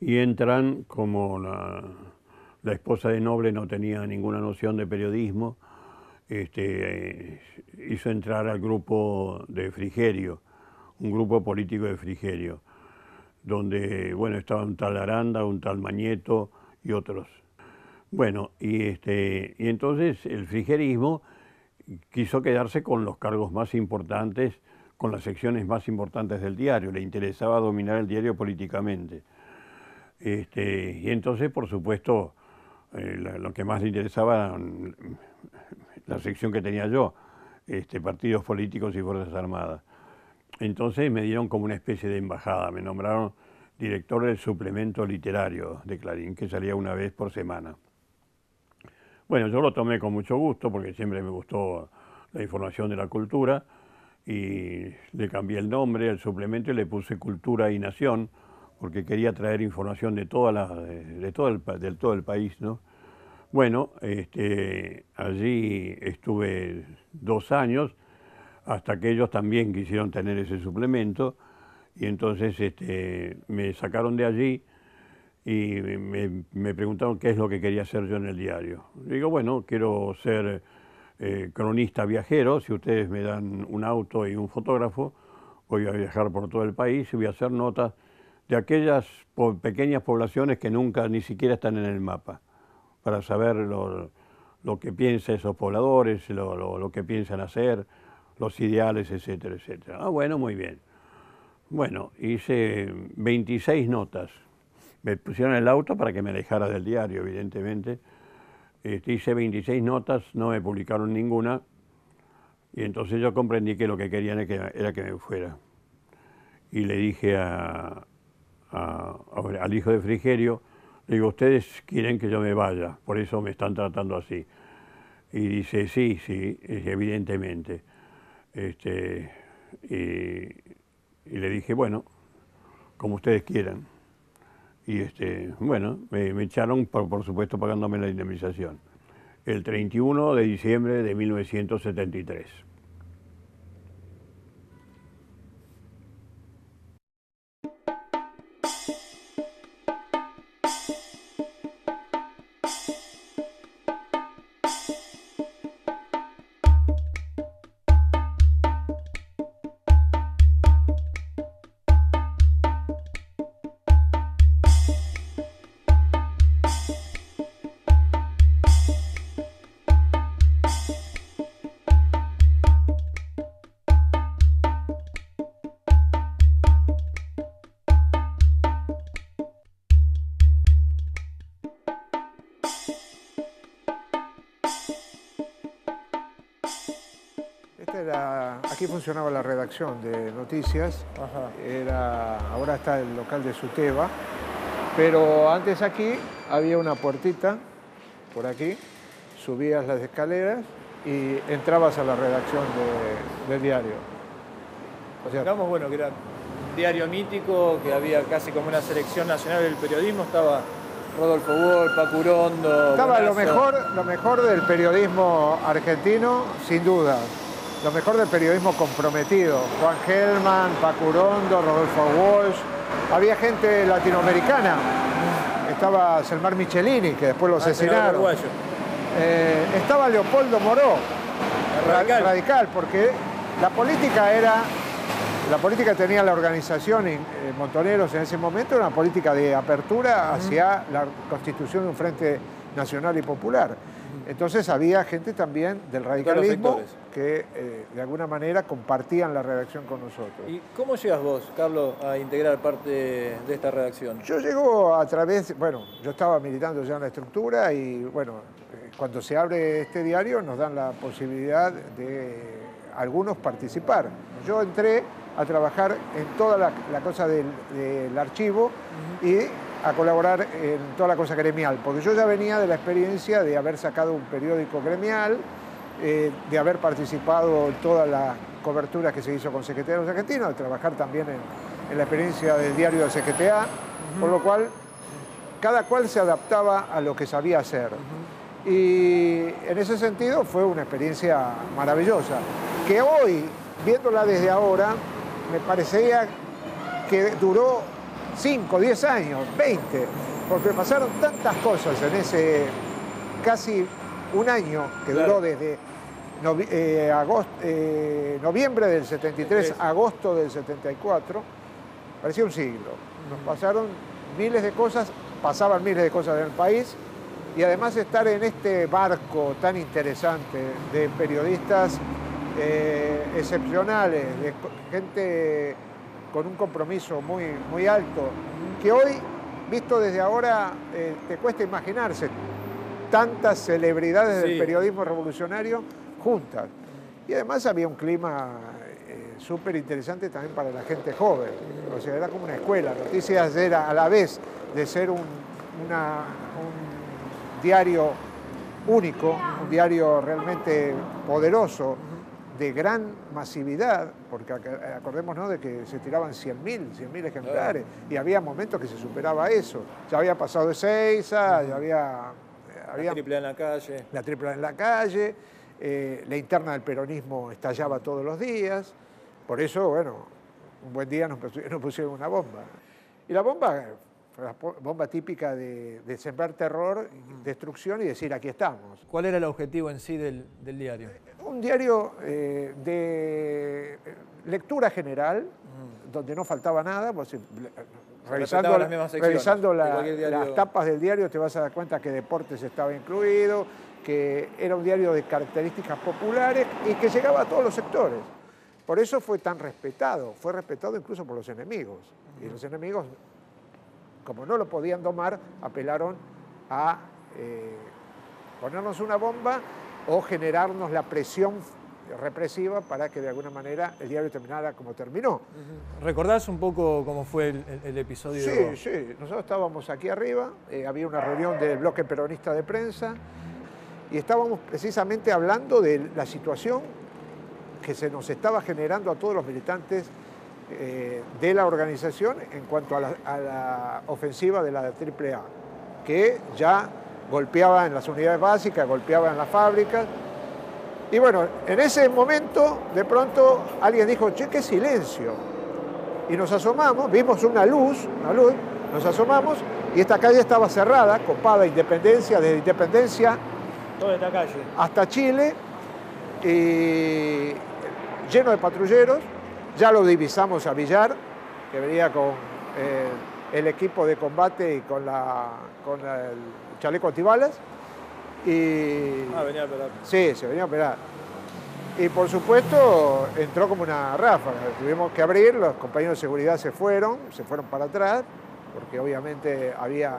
y entran, como la esposa de Noble no tenía ninguna noción de periodismo, hizo entrar al grupo de Frigerio, un grupo político de Frigerio, donde, bueno, estaba un tal Aranda, un tal Mañeto y otros. Bueno, y entonces el frigerismo quiso quedarse con los cargos más importantes, con las secciones más importantes del diario, le interesaba dominar el diario políticamente. Y entonces, por supuesto, lo que más le interesaba era la sección que tenía yo, partidos políticos y fuerzas armadas. Entonces me dieron como una especie de embajada, me nombraron director del suplemento literario de Clarín, que salía una vez por semana. Bueno, yo lo tomé con mucho gusto porque siempre me gustó la información de la cultura y le cambié el nombre al suplemento y le puse Cultura y Nación porque quería traer información de todo el país, ¿no? Bueno, allí estuve 2 años hasta que ellos también quisieron tener ese suplemento y entonces me sacaron de allí y me preguntaron qué es lo que quería hacer yo en el diario. Digo, bueno, quiero ser cronista viajero, si ustedes me dan un auto y un fotógrafo, voy a viajar por todo el país y voy a hacer notas de aquellas pequeñas poblaciones que nunca ni siquiera están en el mapa, para saber lo que piensan esos pobladores, lo que piensan hacer, los ideales, etcétera, etcétera. Ah, bueno, muy bien. Bueno, hice 26 notas. Me pusieron en el auto para que me alejara del diario, evidentemente. Hice 26 notas, no me publicaron ninguna, y entonces yo comprendí que lo que querían era que me fuera. Y le dije al hijo de Frigerio, le digo, ustedes quieren que yo me vaya, por eso me están tratando así. Y dice, sí, evidentemente. Y le dije, bueno, como ustedes quieran. Y bueno, me echaron, por supuesto, pagándome la indemnización. El 31 de diciembre de 1973. Aquí funcionaba la redacción de noticias. Ahora está el local de Suteba, pero antes aquí había una puertita por aquí, subías las escaleras y entrabas a la redacción del diario. O sea, digamos, bueno, que era un diario mítico, que había casi como una selección nacional del periodismo, estaba Rodolfo Wall, Paco Urondo. Estaba lo mejor del periodismo argentino, sin duda. Lo mejor del periodismo comprometido. Juan Gelman, Paco Urondo, Rodolfo Walsh. Había gente latinoamericana. Estaba Selmar Michelini, que después lo asesinaron. Estaba Leopoldo Moró, radical, porque La política tenía la organización Montoneros en ese momento, era una política de apertura hacia la constitución de un Frente Nacional y Popular. Entonces había gente también del radicalismo que de alguna manera compartían la redacción con nosotros. ¿Y cómo llegas vos, Carlos, a integrar parte de esta redacción? Yo llego a través, bueno, yo estaba militando ya en la estructura y bueno, cuando se abre este diario nos dan la posibilidad de algunos participar. Yo entré a trabajar en toda la cosa del archivo y a colaborar en toda la cosa gremial, porque yo ya venía de la experiencia de haber sacado un periódico gremial, de haber participado en toda la cobertura que se hizo con Secretarios Argentinos, de trabajar también en la experiencia del diario de CGTA, por lo cual cada cual se adaptaba a lo que sabía hacer. Y en ese sentido fue una experiencia maravillosa, que hoy, viéndola desde ahora, me parecía que duró 5, 10 años, 20, porque pasaron tantas cosas en ese casi un año que duró desde noviembre del 73, agosto del 74, parecía un siglo. Nos pasaron miles de cosas, pasaban miles de cosas en el país, y además estar en este barco tan interesante de periodistas excepcionales, de gente con un compromiso muy alto, que hoy, visto desde ahora, te cuesta imaginarse tantas celebridades del periodismo revolucionario juntas. Y además había un clima súper interesante también para la gente joven, o sea, era como una escuela. Noticias era, a la vez de ser un diario único, un diario realmente poderoso, de gran masividad, porque acordémonos de que se tiraban 100.000 ejemplares, y había momentos que se superaba eso. Ya había pasado Ezeiza, ya había la triple en la calle. La triple en la calle, la interna del peronismo estallaba todos los días, por eso, bueno, un buen día nos pusieron una bomba. Y la bomba típica de sembrar terror, destrucción y decir aquí estamos. ¿Cuál era el objetivo en sí del diario? Un diario de lectura general, donde no faltaba nada, pues, revisando las tapas del diario te vas a dar cuenta que deportes estaba incluido, que era un diario de características populares y que llegaba a todos los sectores. Por eso fue tan respetado, fue respetado incluso por los enemigos. Y los enemigos, como no lo podían domar, apelaron a ponernos una bomba o generarnos la presión represiva para que de alguna manera el diario terminara como terminó. ¿Recordás un poco cómo fue el episodio? Sí. Nosotros estábamos aquí arriba, había una reunión del bloque peronista de prensa y estábamos precisamente hablando de la situación que se nos estaba generando a todos los militantes de la organización en cuanto a la ofensiva de la AAA, que ya golpeaba en las unidades básicas, golpeaba en las fábricas. Y bueno, en ese momento, de pronto, alguien dijo, che, qué silencio. Y nos asomamos, vimos una luz, nos asomamos, y esta calle estaba cerrada, copada Independencia, desde Independencia toda esta calle hasta Chile, y lleno de patrulleros. Ya lo divisamos a Villar, que venía con el equipo de combate y con el chaleco antibalas. Venía a operar. Sí, se venía a operar. Y por supuesto entró como una ráfaga. Tuvimos que abrir, los compañeros de seguridad se fueron para atrás, porque obviamente había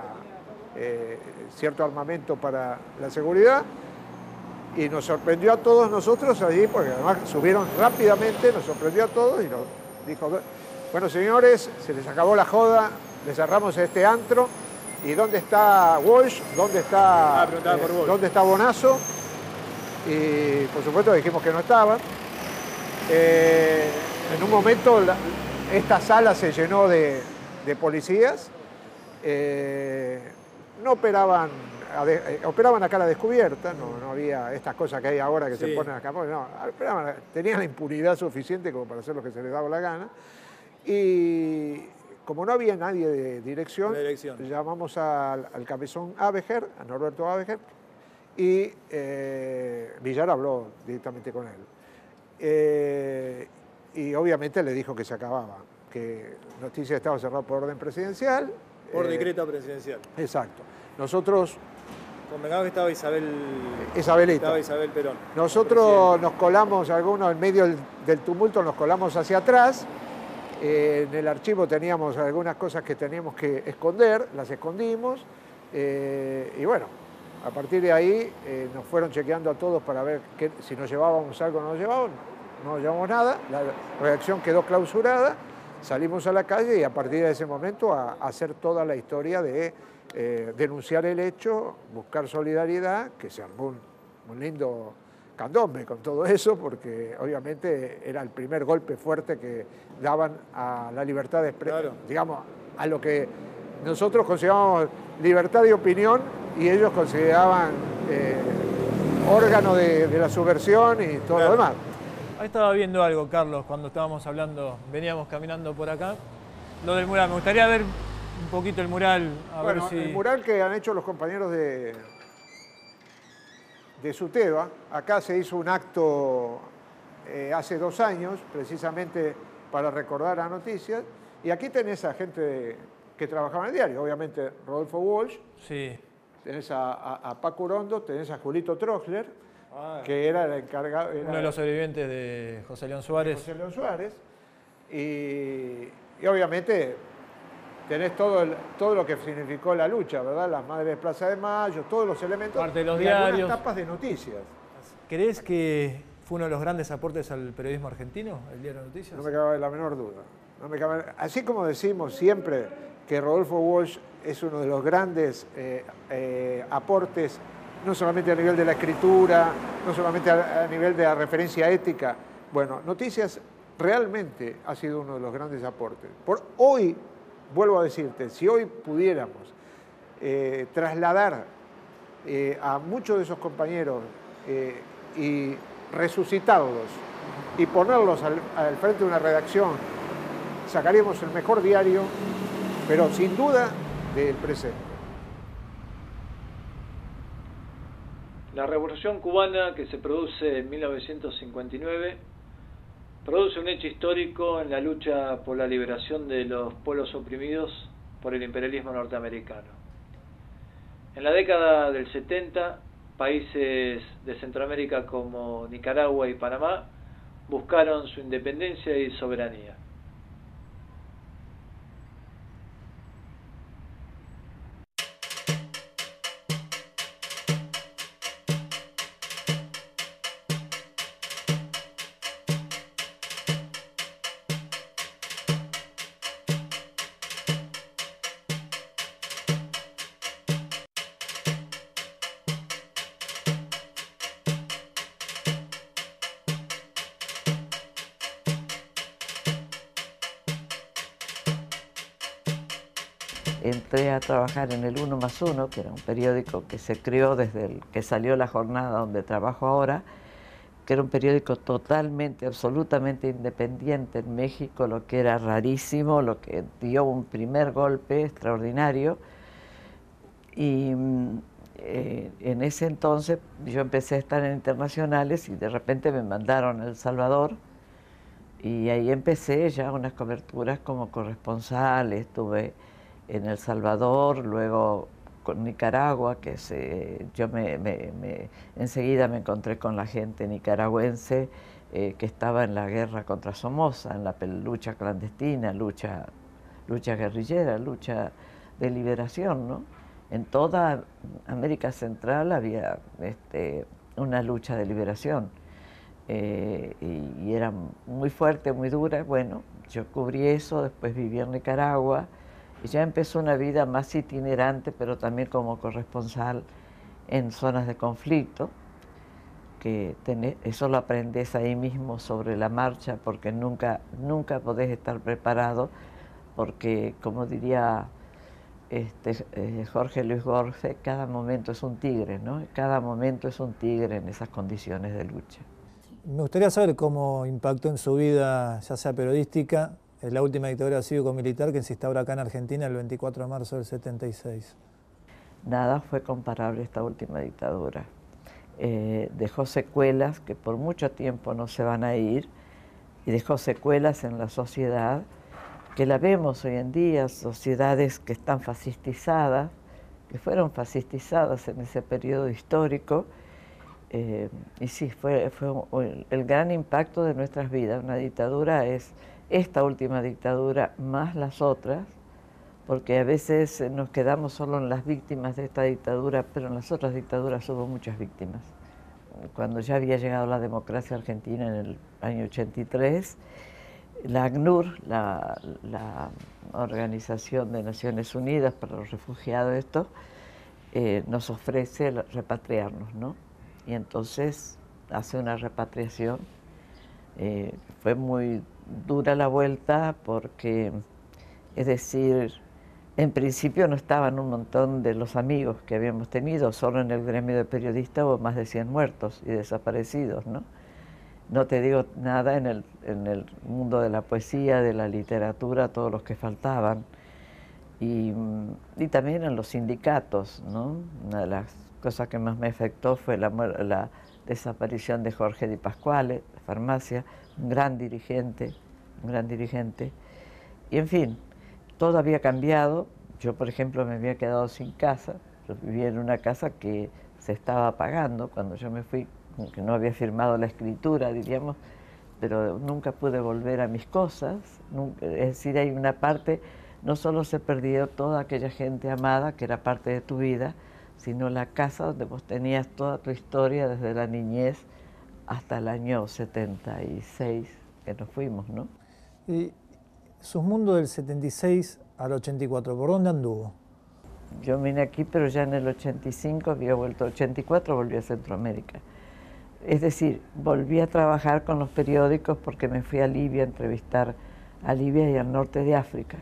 cierto armamento para la seguridad. Y nos sorprendió a todos nosotros allí, porque además subieron rápidamente, nos sorprendió a todos y nos dijo, bueno señores, se les acabó la joda, les cerramos este antro, ¿y dónde está Walsh? ¿Dónde está Bonazo? Y por supuesto dijimos que no estaban. En un momento esta sala se llenó de policías, no operaban a cara descubierta, no había estas cosas que hay ahora que se ponen acá, no, tenían la impunidad suficiente como para hacer lo que se les daba la gana. Y como no había nadie de dirección, llamamos al cabezón Abeger, a Norberto Abeger, y Villar habló directamente con él. y obviamente le dijo que se acababa, que Noticias estaba cerrado por orden presidencial. Por decreto presidencial. Exacto. Nosotros... Convengamos que estaba Isabelita. Estaba Isabel Perón. Nosotros nos colamos, algunos en medio del tumulto, nos colamos hacia atrás. En el archivo teníamos algunas cosas que teníamos que esconder, las escondimos. Y bueno, a partir de ahí nos fueron chequeando a todos para ver si nos llevábamos algo o no nos llevábamos. No nos llevamos nada, la redacción quedó clausurada, salimos a la calle y a partir de ese momento a hacer toda la historia de denunciar el hecho, buscar solidaridad, que se armó un lindo candombe con todo eso, porque obviamente era el primer golpe fuerte que daban a la libertad de expresión, claro, digamos, a lo que nosotros considerábamos libertad de opinión y ellos consideraban órgano de la subversión y todo lo demás. Ahí estaba viendo algo, Carlos, cuando estábamos hablando, veníamos caminando por acá, lo del mural. Me gustaría ver un poquito el mural, a ver si... El mural que han hecho los compañeros de SUTEBA, acá se hizo un acto hace 2 años, precisamente para recordar a Noticias, y aquí tenés a gente que trabajaba en el diario, obviamente Rodolfo Walsh, sí, tenés a Paco Urondo, tenés a Julito Troxler, que era el encargado... uno de los sobrevivientes de José León Suárez. José León Suárez, y obviamente tenés todo lo que significó la lucha, ¿verdad? Las Madres de Plaza de Mayo, todos los elementos. Parte de los diarios. Algunas tapas de noticias. ¿Crees que fue uno de los grandes aportes al periodismo argentino, el diario Noticias? No me cabe la menor duda. Así como decimos siempre que Rodolfo Walsh es uno de los grandes aportes, no solamente a nivel de la escritura, no solamente a nivel de la referencia ética. Bueno, Noticias realmente ha sido uno de los grandes aportes. Por hoy, vuelvo a decirte, si hoy pudiéramos trasladar a muchos de esos compañeros y resucitarlos y ponerlos al frente de una redacción, sacaríamos el mejor diario, pero sin duda del presente. La Revolución Cubana, que se produce en 1959, produce un hecho histórico en la lucha por la liberación de los pueblos oprimidos por el imperialismo norteamericano. En la década del 70, países de Centroamérica como Nicaragua y Panamá buscaron su independencia y soberanía. Entré a trabajar en el 1+1, que era un periódico que se creó desde el que salió La Jornada, donde trabajo ahora, que era un periódico totalmente, absolutamente independiente en México, lo que era rarísimo, lo que dio un primer golpe extraordinario. Y en ese entonces yo empecé a estar en internacionales y de repente me mandaron a El Salvador y ahí empecé ya unas coberturas como corresponsal. Estuve en El Salvador, luego con Nicaragua, que yo enseguida me encontré con la gente nicaragüense que estaba en la guerra contra Somoza, en la lucha clandestina, lucha guerrillera, lucha de liberación, ¿no? En toda América Central había una lucha de liberación y era muy fuerte, muy dura. Bueno, yo cubrí eso, después viví en Nicaragua, y ya empezó una vida más itinerante, pero también como corresponsal en zonas de conflicto, que eso lo aprendes ahí mismo sobre la marcha, porque nunca podés estar preparado, porque como diría Jorge Luis Borges, cada momento es un tigre, ¿no? Cada momento es un tigre en esas condiciones de lucha. Me gustaría saber cómo impactó en su vida, ya sea periodística, la última dictadura cívico-militar que se instaura acá en Argentina el 24 de marzo del 76. Nada fue comparable a esta última dictadura. dejó secuelas que por mucho tiempo no se van a ir, y dejó secuelas en la sociedad que la vemos hoy en día, sociedades que están fascistizadas, que fueron fascistizadas en ese periodo histórico. Y sí, fue el gran impacto de nuestras vidas. Una dictadura es esta última dictadura más las otras, porque a veces nos quedamos solo en las víctimas de esta dictadura, pero en las otras dictaduras hubo muchas víctimas. Cuando ya había llegado la democracia argentina en el año 83, la ACNUR, la Organización de Naciones Unidas para los Refugiados, nos ofrece repatriarnos, ¿no? Y entonces hace una repatriación. Fue muy dura la vuelta porque, es decir, en principio no estaban un montón de los amigos que habíamos tenido, solo en el gremio de periodistas hubo más de 100 muertos y desaparecidos, ¿no? No te digo nada en el mundo de la poesía, de la literatura, todos los que faltaban. Y también en los sindicatos, ¿no? Una de las cosas que más me afectó fue la desaparición de Jorge Di Pasquale, de Farmacia, un gran dirigente, un gran dirigente. Y en fin, todo había cambiado. Yo, por ejemplo, me había quedado sin casa. Yo vivía en una casa que se estaba pagando cuando yo me fui, que no había firmado la escritura, diríamos, pero nunca pude volver a mis cosas. Es decir, hay una parte, no solo se perdió toda aquella gente amada que era parte de tu vida, sino la casa donde vos tenías toda tu historia desde la niñez hasta el año 76 que nos fuimos, ¿no? Y Susmundo del 76 al 84, ¿por dónde anduvo? Yo vine aquí, pero ya en el 85 había vuelto, 84 volví a Centroamérica. Es decir, volví a trabajar con los periódicos porque me fui a Libia a entrevistar a Libia y al norte de África.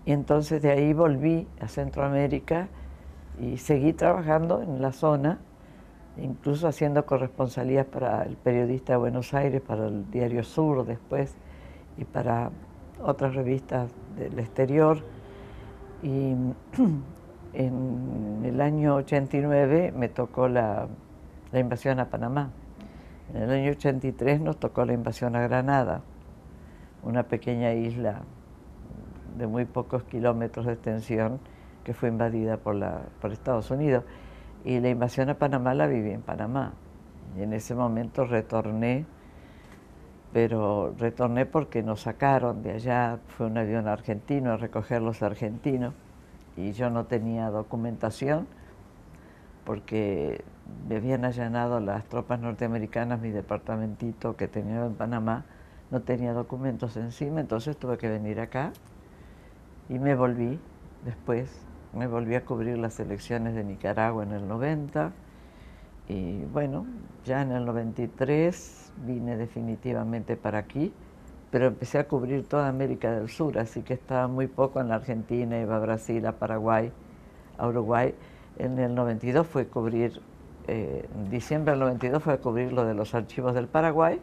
Y entonces de ahí volví a Centroamérica y seguí trabajando en la zona, incluso haciendo corresponsalías para el Periodista de Buenos Aires, para el Diario Sur después y para otras revistas del exterior. Y en el año 89 me tocó la invasión a Panamá. En el año 83 nos tocó la invasión a Granada, una pequeña isla de muy pocos kilómetros de extensión que fue invadida por Estados Unidos. Y la invasión a Panamá la viví en Panamá. Y en ese momento retorné, pero retorné porque nos sacaron de allá, fue un avión argentino a recoger los argentinos y yo no tenía documentación porque me habían allanado las tropas norteamericanas mi departamentito que tenía en Panamá, no tenía documentos encima, entonces tuve que venir acá y me volví después, me volví a cubrir las elecciones de Nicaragua en el 90 y bueno, ya en el 93 vine definitivamente para aquí, pero empecé a cubrir toda América del Sur, así que estaba muy poco en la Argentina, iba a Brasil, a Paraguay, a Uruguay. En el 92 fue cubrir, en diciembre del 92 fue a cubrir lo de los archivos del Paraguay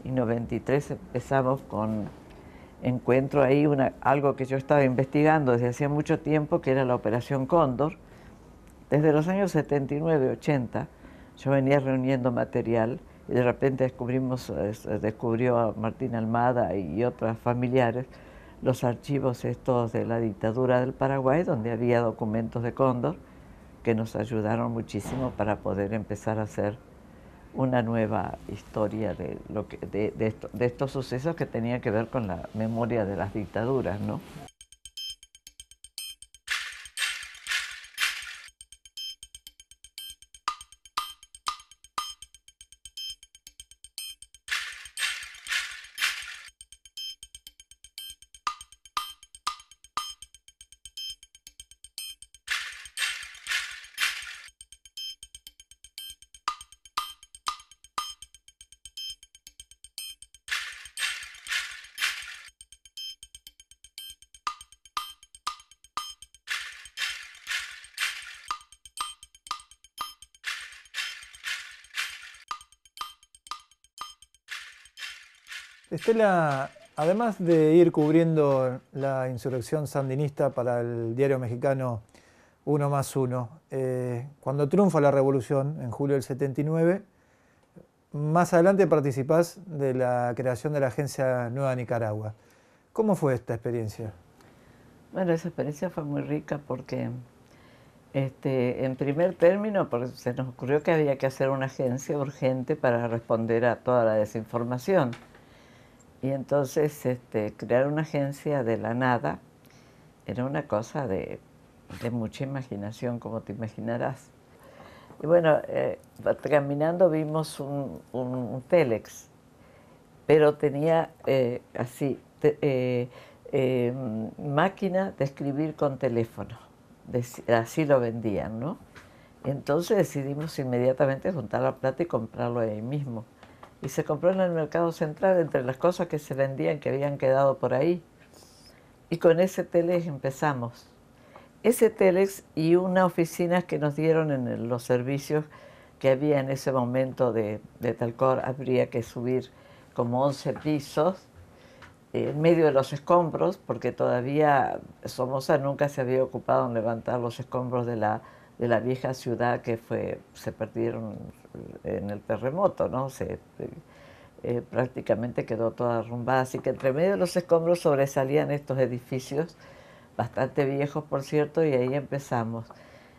y en 93 empezamos con encuentro ahí algo que yo estaba investigando desde hacía mucho tiempo, que era la Operación Cóndor. Desde los años 79, 80, yo venía reuniendo material y de repente descubrió a Martín Almada y otras familiares los archivos estos de la dictadura del Paraguay, donde había documentos de Cóndor que nos ayudaron muchísimo para poder empezar a hacer una nueva historia de estos sucesos que tenían que ver con la memoria de las dictaduras, ¿no? Estela, además de ir cubriendo la insurrección sandinista para el diario mexicano uno más uno. Cuando triunfa la revolución, en julio del 79, más adelante participás de la creación de la Agencia Nueva Nicaragua. ¿Cómo fue esta experiencia? Bueno, esa experiencia fue muy rica porque, en primer término, porque se nos ocurrió que había que hacer una agencia urgente para responder a toda la desinformación. Y entonces, crear una agencia de la nada era una cosa de mucha imaginación, como te imaginarás. Y bueno, caminando vimos un Telex, pero tenía máquina de escribir con teléfono, así lo vendían, ¿no? Entonces decidimos inmediatamente juntar la plata y comprarlo ahí mismo. Y se compró en el Mercado Central entre las cosas que se vendían que habían quedado por ahí. Y con ese Telex empezamos. Ese Telex y unas oficinas que nos dieron en los servicios que había en ese momento de Talcor. Habría que subir como 11 pisos en medio de los escombros, porque todavía Somoza nunca se había ocupado en levantar los escombros de la vieja ciudad que se perdieron en el terremoto, ¿no? Prácticamente quedó toda derrumbada, así que entre medio de los escombros sobresalían estos edificios, bastante viejos por cierto, y ahí empezamos.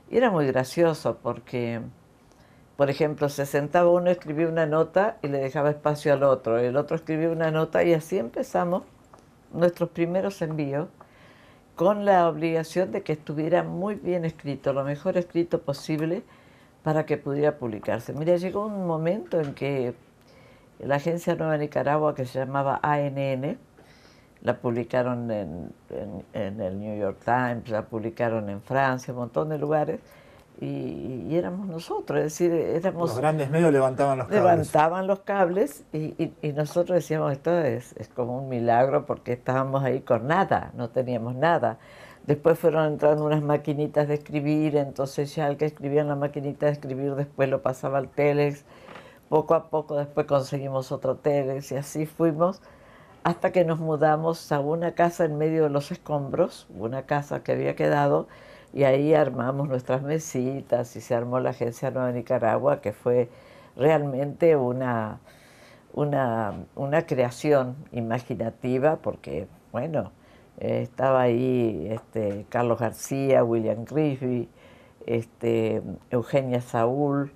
Y era muy gracioso porque, por ejemplo, se sentaba uno, escribía una nota y le dejaba espacio al otro, el otro escribía una nota y así empezamos nuestros primeros envíos, con la obligación de que estuviera muy bien escrito, lo mejor escrito posible para que pudiera publicarse. Mira, llegó un momento en que la Agencia Nueva Nicaragua, que se llamaba ANN, la publicaron en el New York Times, la publicaron en Francia, un montón de lugares, y éramos nosotros, es decir, éramos... Los grandes medios levantaban los cables. Levantaban los cables y nosotros decíamos, esto es como un milagro porque estábamos ahí con nada, no teníamos nada. Después fueron entrando unas maquinitas de escribir, entonces ya el que escribía en la maquinita de escribir después lo pasaba al Telex. Poco a poco después conseguimos otro Telex y así fuimos hasta que nos mudamos a una casa en medio de los escombros, una casa que había quedado, y ahí armamos nuestras mesitas y se armó la Agencia Nueva Nicaragua, que fue realmente una creación imaginativa, porque, bueno, estaba ahí Carlos García, William Grigsby, Eugenia Saúl,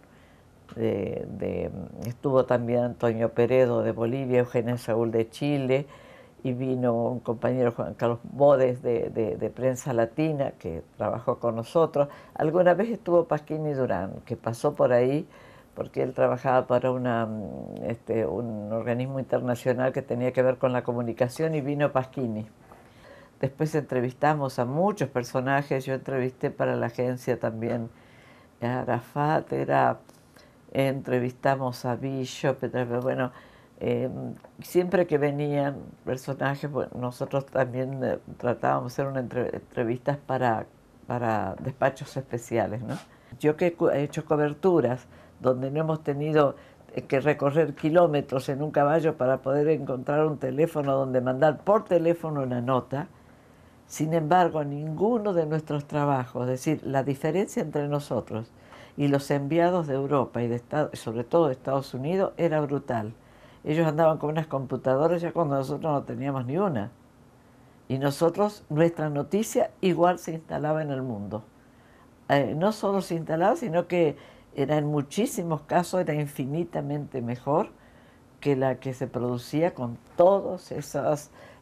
estuvo también Antonio Peredo de Bolivia, Eugenia Saúl de Chile, y vino un compañero, Juan Carlos Bodes, de Prensa Latina, que trabajó con nosotros. Alguna vez estuvo Pasquini Durán, que pasó por ahí, porque él trabajaba para un organismo internacional que tenía que ver con la comunicación, y vino Pasquini. Después entrevistamos a muchos personajes, yo entrevisté para la agencia también a Arafat, entrevistamos a Bishop, bueno, siempre que venían personajes, bueno, nosotros también tratábamos de hacer entrevistas para despachos especiales, ¿no? Yo que he hecho coberturas donde no hemos tenido que recorrer kilómetros en un caballo para poder encontrar un teléfono donde mandar por teléfono una nota. Sin embargo, ninguno de nuestros trabajos, es decir, la diferencia entre nosotros y los enviados de Europa y sobre todo de Estados Unidos era brutal. Ellos andaban con unas computadoras ya cuando nosotros no teníamos ni una. Y nosotros, nuestra noticia igual se instalaba en el mundo. No solo se instalaba, sino que en muchísimos casos era infinitamente mejor que la que se producía con todos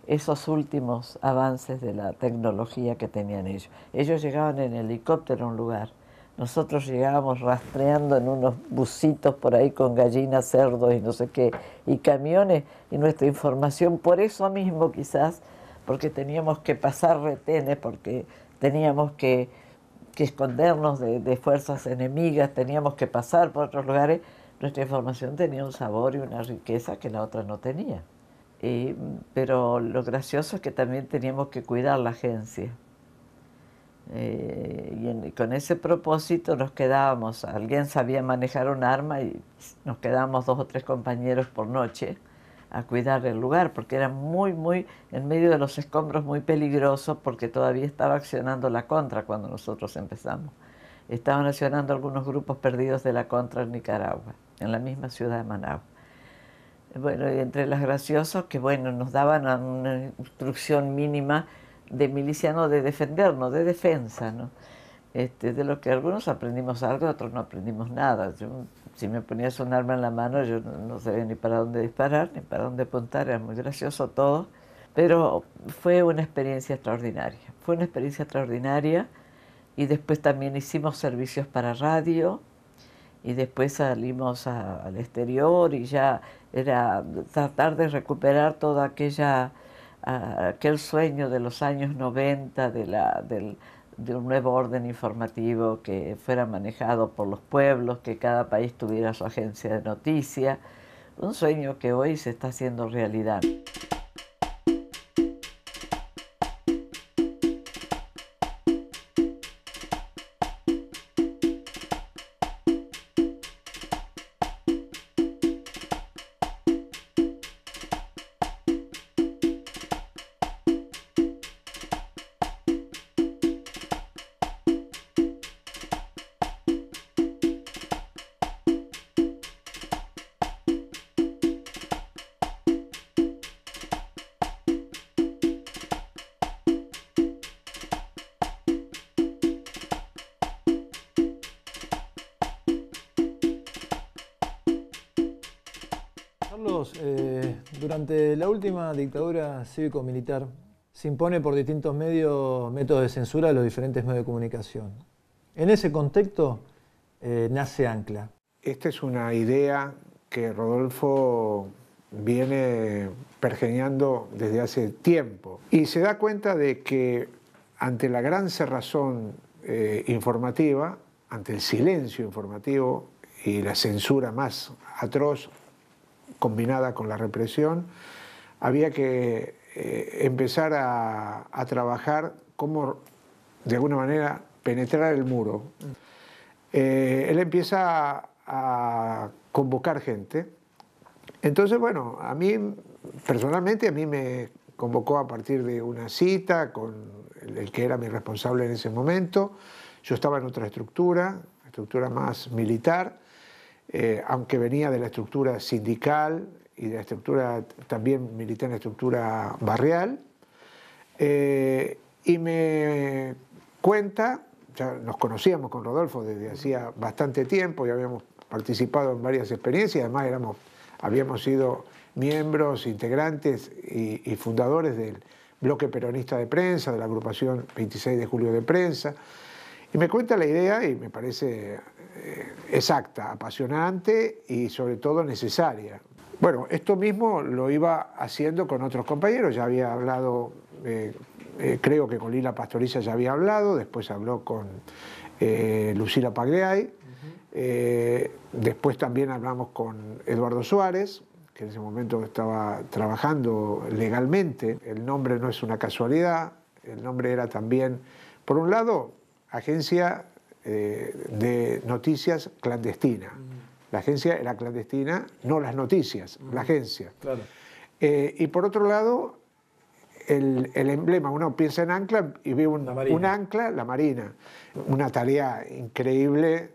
esos últimos avances de la tecnología que tenían ellos. Ellos llegaban en helicóptero a un lugar. Nosotros llegábamos rastreando en unos busitos por ahí con gallinas, cerdos y no sé qué, y camiones, y nuestra información, por eso mismo quizás, porque teníamos que pasar retenes, porque teníamos que escondernos de fuerzas enemigas, teníamos que pasar por otros lugares, nuestra información tenía un sabor y una riqueza que la otra no tenía. Pero lo gracioso es que también teníamos que cuidar la agencia. Y con ese propósito nos quedábamos, alguien sabía manejar un arma y nos quedábamos 2 o 3 compañeros por noche a cuidar el lugar, porque era muy en medio de los escombros, muy peligroso, porque todavía estaba accionando la Contra cuando nosotros empezamos. Estaban accionando algunos grupos perdidos de la Contra en Nicaragua, en la misma ciudad de Managua. Bueno, y entre los graciosos que, bueno, nos daban una instrucción mínima de miliciano de defendernos, de defensa, ¿no? De lo que algunos aprendimos algo, otros no aprendimos nada. Yo, si me ponías un arma en la mano, yo no sabía ni para dónde disparar, ni para dónde apuntar, era muy gracioso todo. Pero fue una experiencia extraordinaria, fue una experiencia extraordinaria. Y después también hicimos servicios para radio, y después salimos al exterior, y ya era tratar de recuperar todo aquel sueño de los años 90 de un nuevo orden informativo que fuera manejado por los pueblos, que cada país tuviera su agencia de noticias, un sueño que hoy se está haciendo realidad. Carlos, durante la última dictadura cívico-militar se impone por distintos métodos de censura a los diferentes medios de comunicación. En ese contexto nace Ancla. Esta es una idea que Rodolfo viene pergeñando desde hace tiempo y se da cuenta de que ante la gran cerrazón informativa, ante el silencio informativo y la censura más atroz combinada con la represión, había que empezar a trabajar cómo, de alguna manera, penetrar el muro. Él empieza a convocar gente. Entonces, bueno, a mí, personalmente, a mí me convocó a partir de una cita con el que era mi responsable en ese momento. Yo estaba en otra estructura más militar, aunque venía de la estructura sindical y de la estructura, también milité en la estructura barrial, y me cuenta, ya nos conocíamos con Rodolfo desde hacía bastante tiempo y habíamos participado en varias experiencias, además habíamos sido miembros, integrantes y fundadores del bloque peronista de prensa, de la agrupación 26 de julio de prensa, y me cuenta la idea y me parece exacta, apasionante y sobre todo necesaria. Bueno, esto mismo lo iba haciendo con otros compañeros, ya había hablado, creo que con Lila Pastoriza ya había hablado, después habló con Lucila Pagliai, después también hablamos con Eduardo Suárez, que en ese momento estaba trabajando legalmente. El nombre no es una casualidad, el nombre era también, por un lado, Agencia de Noticias Clandestina. La agencia era clandestina, no las noticias, la agencia. Claro. Y por otro lado, el emblema, uno piensa en Ancla y ve un ancla, la Marina. Una tarea increíble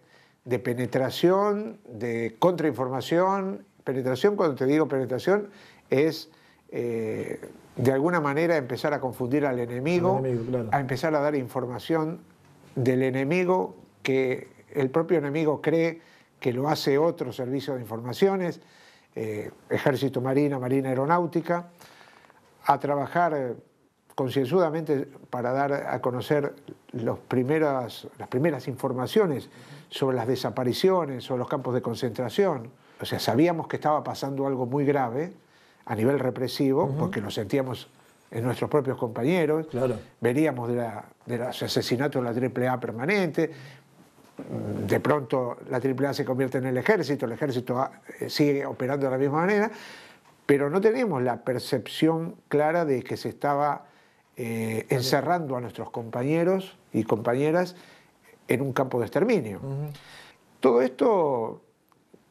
de penetración, de contrainformación. Penetración, cuando te digo penetración, es de alguna manera empezar a confundir al enemigo, claro. A empezar a dar información del enemigo que el propio enemigo cree que lo hace otro servicio de informaciones, Ejército, Marina, Marina Aeronáutica, a trabajar concienzudamente para dar a conocer las primeras informaciones sobre las desapariciones, sobre los campos de concentración. O sea, sabíamos que estaba pasando algo muy grave a nivel represivo, porque lo sentíamos en nuestros propios compañeros, claro. Veníamos de los asesinatos de la AAA permanente, de pronto la AAA se convierte en el ejército sigue operando de la misma manera, pero no tenemos la percepción clara de que se estaba encerrando a nuestros compañeros y compañeras en un campo de exterminio. Todo esto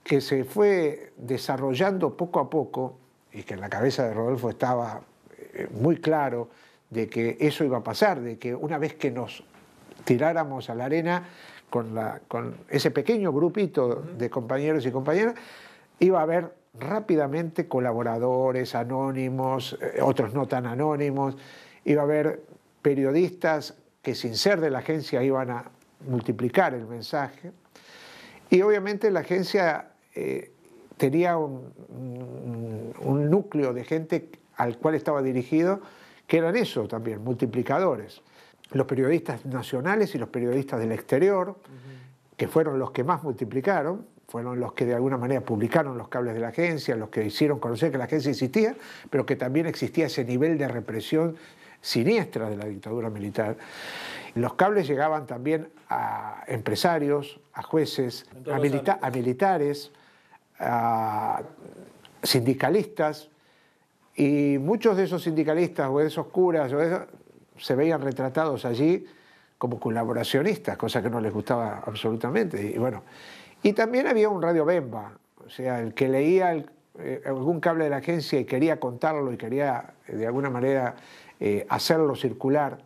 que se fue desarrollando poco a poco y que en la cabeza de Rodolfo estaba muy claro de que eso iba a pasar, de que una vez que nos tiráramos a la arena con ese pequeño grupito de compañeros y compañeras, iba a haber rápidamente colaboradores anónimos, otros no tan anónimos, iba a haber periodistas que sin ser de la agencia iban a multiplicar el mensaje, y obviamente la agencia tenía un núcleo de gente al cual estaba dirigido, que eran eso también, multiplicadores. Los periodistas nacionales y los periodistas del exterior, que fueron los que más multiplicaron, fueron los que de alguna manera publicaron los cables de la agencia, los que hicieron conocer que la agencia existía, pero que también existía ese nivel de represión siniestra de la dictadura militar. Los cables llegaban también a empresarios, a jueces, a militares, a sindicalistas, y muchos de esos sindicalistas o de esos curas se veían retratados allí como colaboracionistas, cosa que no les gustaba absolutamente. Y bueno, y también había un radio Bemba, o sea, el que leía algún cable de la agencia y quería contarlo y quería de alguna manera hacerlo circular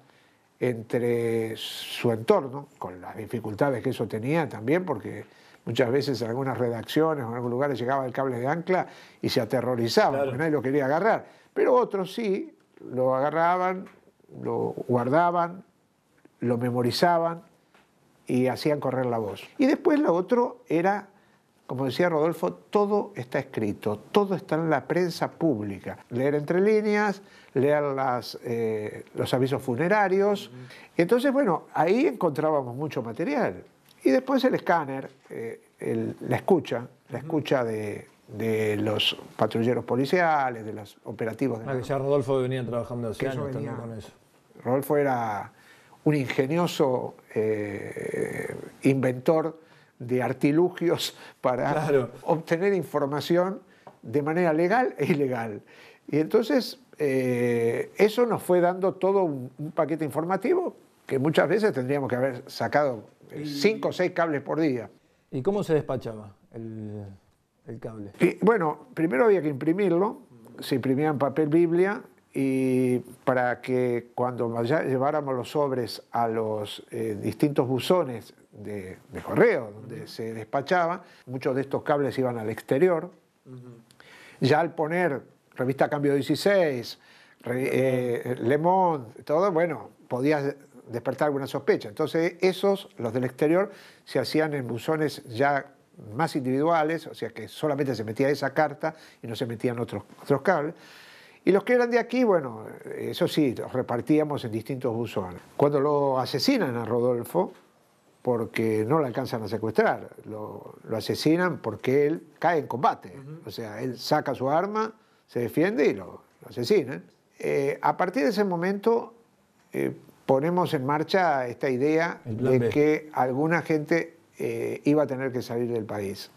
entre su entorno, con las dificultades que eso tenía también, porque muchas veces en algunas redacciones o en algunos lugares llegaba el cable de ancla y se aterrorizaban, claro, porque nadie lo quería agarrar. Pero otros sí, lo agarraban, lo guardaban, lo memorizaban y hacían correr la voz. Y después lo otro era, como decía Rodolfo, todo está escrito, todo está en la prensa pública. Leer entre líneas, leer los avisos funerarios. Y entonces, bueno, ahí encontrábamos mucho material. Y después el escáner, la escucha de los patrulleros policiales, de los operativos. Que ya Rodolfo venía trabajando hace años también con eso. Rodolfo era un ingenioso inventor de artilugios para obtener información de manera legal e ilegal. Y entonces eso nos fue dando todo un paquete informativo que muchas veces tendríamos que haber sacado 5 o 6 cables por día. ¿Y cómo se despachaba el cable? Y, bueno, primero había que imprimirlo, se imprimía en papel Biblia, y para que cuando lleváramos los sobres a los distintos buzones de correo donde se despachaba, muchos de estos cables iban al exterior. Ya al poner revista Cambio 16, Le Monde, todo, bueno, podías despertar alguna sospecha. Entonces los del exterior, se hacían en buzones ya más individuales, o sea que solamente se metía esa carta y no se metían otros cables. Y los que eran de aquí, bueno, eso sí, los repartíamos en distintos buzones. Cuando lo asesinan a Rodolfo, porque no lo alcanzan a secuestrar, lo asesinan porque él cae en combate. O sea, él saca su arma, se defiende y lo asesinan. A partir de ese momento ponemos en marcha esta idea de que alguna gente iba a tener que salir del país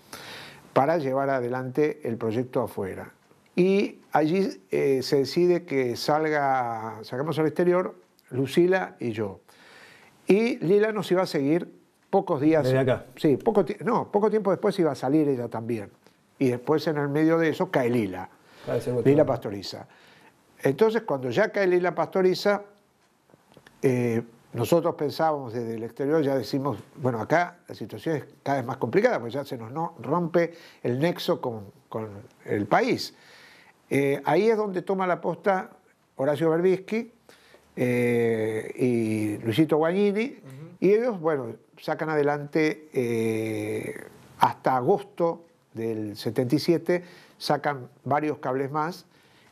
para llevar adelante el proyecto afuera. Y allí se decide que sacamos al exterior Lucila y yo. Y Lila nos iba a seguir pocos días. ¿Desde acá? Sí, poco tiempo después iba a salir ella también. Y después en el medio de eso cae Lila. Lila Pastoriza. Entonces cuando ya cae Lila Pastoriza, nosotros pensábamos desde el exterior, ya decimos, bueno, acá la situación es cada vez más complicada, porque ya se nos rompe el nexo con el país. Ahí es donde toma la posta Horacio Berbisky y Luisito Guagnini, y ellos, bueno, sacan adelante hasta agosto del 77, sacan varios cables más,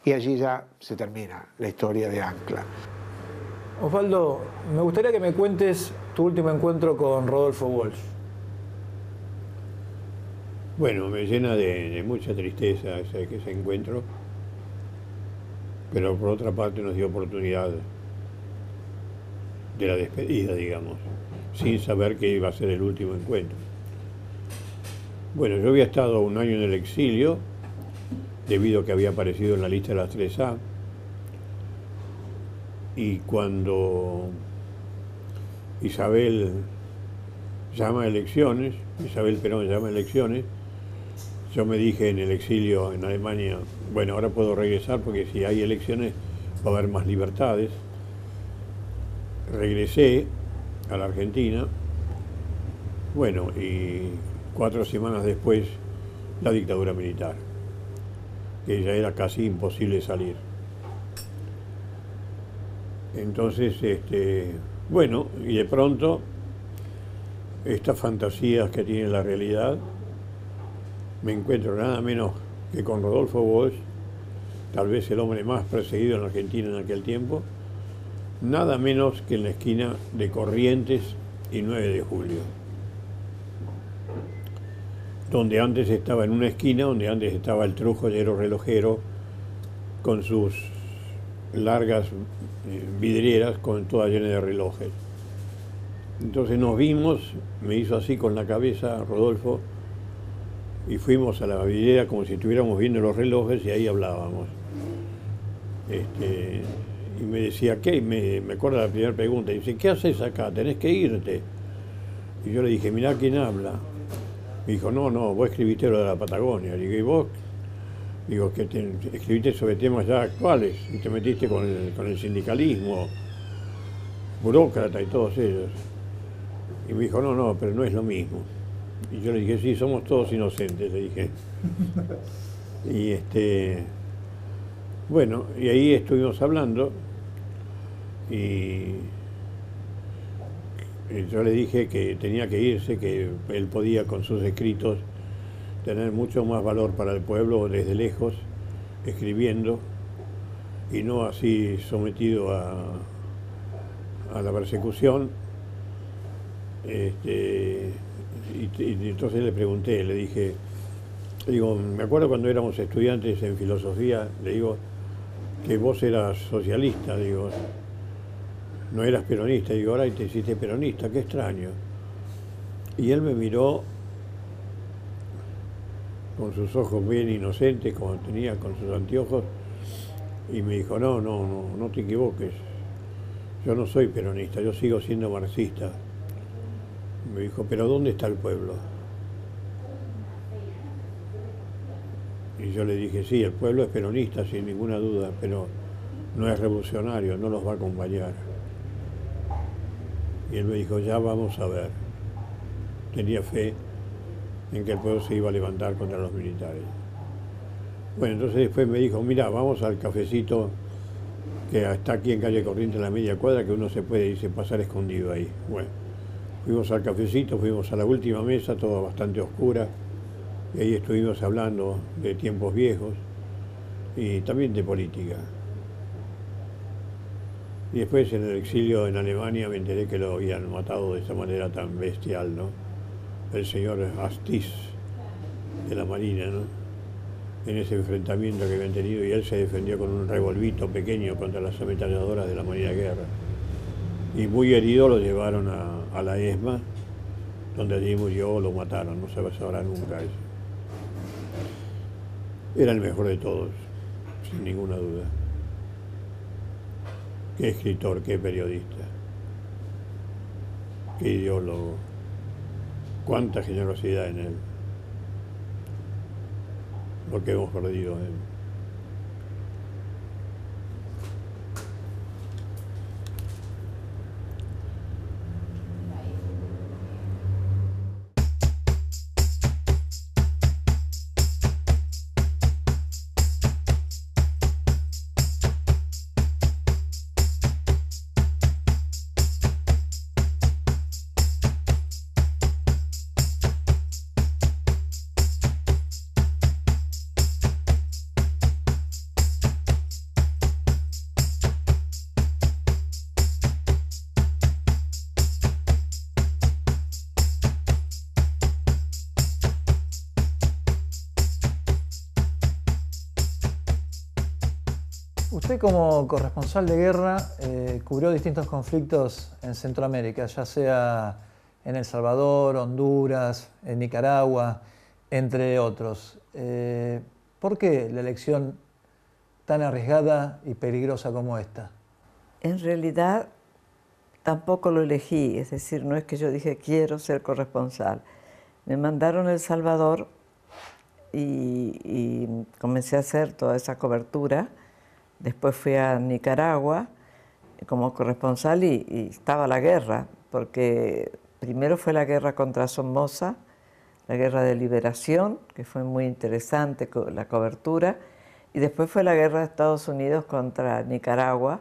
y allí ya se termina la historia de Ancla. Osvaldo, me gustaría que me cuentes tu último encuentro con Rodolfo Walsh. Bueno, me llena de mucha tristeza ese encuentro, pero por otra parte nos dio oportunidad de la despedida, digamos, sin saber que iba a ser el último encuentro. Bueno, yo había estado un año en el exilio, debido a que había aparecido en la lista de las 3A, y cuando Isabel Perón llama a elecciones, Yo me dije en el exilio en Alemania, bueno, ahora puedo regresar porque si hay elecciones va a haber más libertades. Regresé a la Argentina, bueno, y 4 semanas después la dictadura militar, que ya era casi imposible salir. Entonces, bueno, y de pronto, estas fantasías que tiene la realidad, me encuentro nada menos que con Rodolfo Walsh, tal vez el hombre más perseguido en Argentina en aquel tiempo, nada menos que en la esquina de Corrientes y 9 de Julio. Donde antes estaba en una esquina, donde antes estaba el trujolero relojero con sus largas vidrieras con todas llenas de relojes. Entonces nos vimos, me hizo así con la cabeza Rodolfo, y fuimos a la vidriera como si estuviéramos viendo los relojes y ahí hablábamos. Y me decía, ¿qué? Me acuerdo de la primera pregunta, y dice, ¿qué haces acá? Tenés que irte. Y yo le dije, mirá quién habla. Me dijo, no, vos escribiste lo de la Patagonia. Le digo, ¿y vos? Digo, que escribiste sobre temas ya actuales y te metiste con el sindicalismo, burócrata y todos ellos. Y me dijo, no, pero no es lo mismo. Y yo le dije, sí, somos todos inocentes, le dije. Y bueno, y ahí estuvimos hablando y yo le dije que tenía que irse, que él podía con sus escritos tener mucho más valor para el pueblo desde lejos, escribiendo, y no así sometido a la persecución. Y entonces le pregunté, le dije, digo, me acuerdo cuando éramos estudiantes en filosofía, le digo, que vos eras socialista, digo, no eras peronista, digo, ahora te hiciste peronista, qué extraño. Y él me miró con sus ojos bien inocentes, como tenía con sus anteojos, y me dijo, no te equivoques, yo no soy peronista, yo sigo siendo marxista. Me dijo, ¿pero dónde está el pueblo? Y yo le dije, sí, el pueblo es peronista, sin ninguna duda, pero no es revolucionario, no los va a acompañar. Y él me dijo, ya vamos a ver. Tenía fe en que el pueblo se iba a levantar contra los militares. Bueno, entonces después me dijo, mira, vamos al cafecito que está aquí en calle Corrientes, en la media cuadra, que uno se puede irse pasar escondido ahí. Bueno, fuimos al cafecito, fuimos a la última mesa, todo bastante oscura, y ahí estuvimos hablando de tiempos viejos y también de política. Y después en el exilio en Alemania me enteré que lo habían matado de esa manera tan bestial, ¿no? El señor Astiz de la Marina, ¿no? En ese enfrentamiento que habían tenido, y él se defendió con un revolvito pequeño contra las ametralladoras de la Marina de Guerra. Y muy herido lo llevaron a la ESMA, donde allí murió, lo mataron, no se sabrá nunca eso. Era el mejor de todos, sin ninguna duda. Qué escritor, qué periodista, qué ideólogo, cuánta generosidad en él, lo que hemos perdido en él. Usted como corresponsal de guerra cubrió distintos conflictos en Centroamérica, ya sea en El Salvador, Honduras, en Nicaragua, entre otros. ¿Por qué la elección tan arriesgada y peligrosa como esta? En realidad tampoco lo elegí, es decir, no es que yo dije quiero ser corresponsal. Me mandaron a El Salvador y comencé a hacer toda esa cobertura. Después fui a Nicaragua como corresponsal y estaba la guerra, porque primero fue la guerra contra Somoza, la guerra de liberación, que fue muy interesante la cobertura, y después fue la guerra de Estados Unidos contra Nicaragua,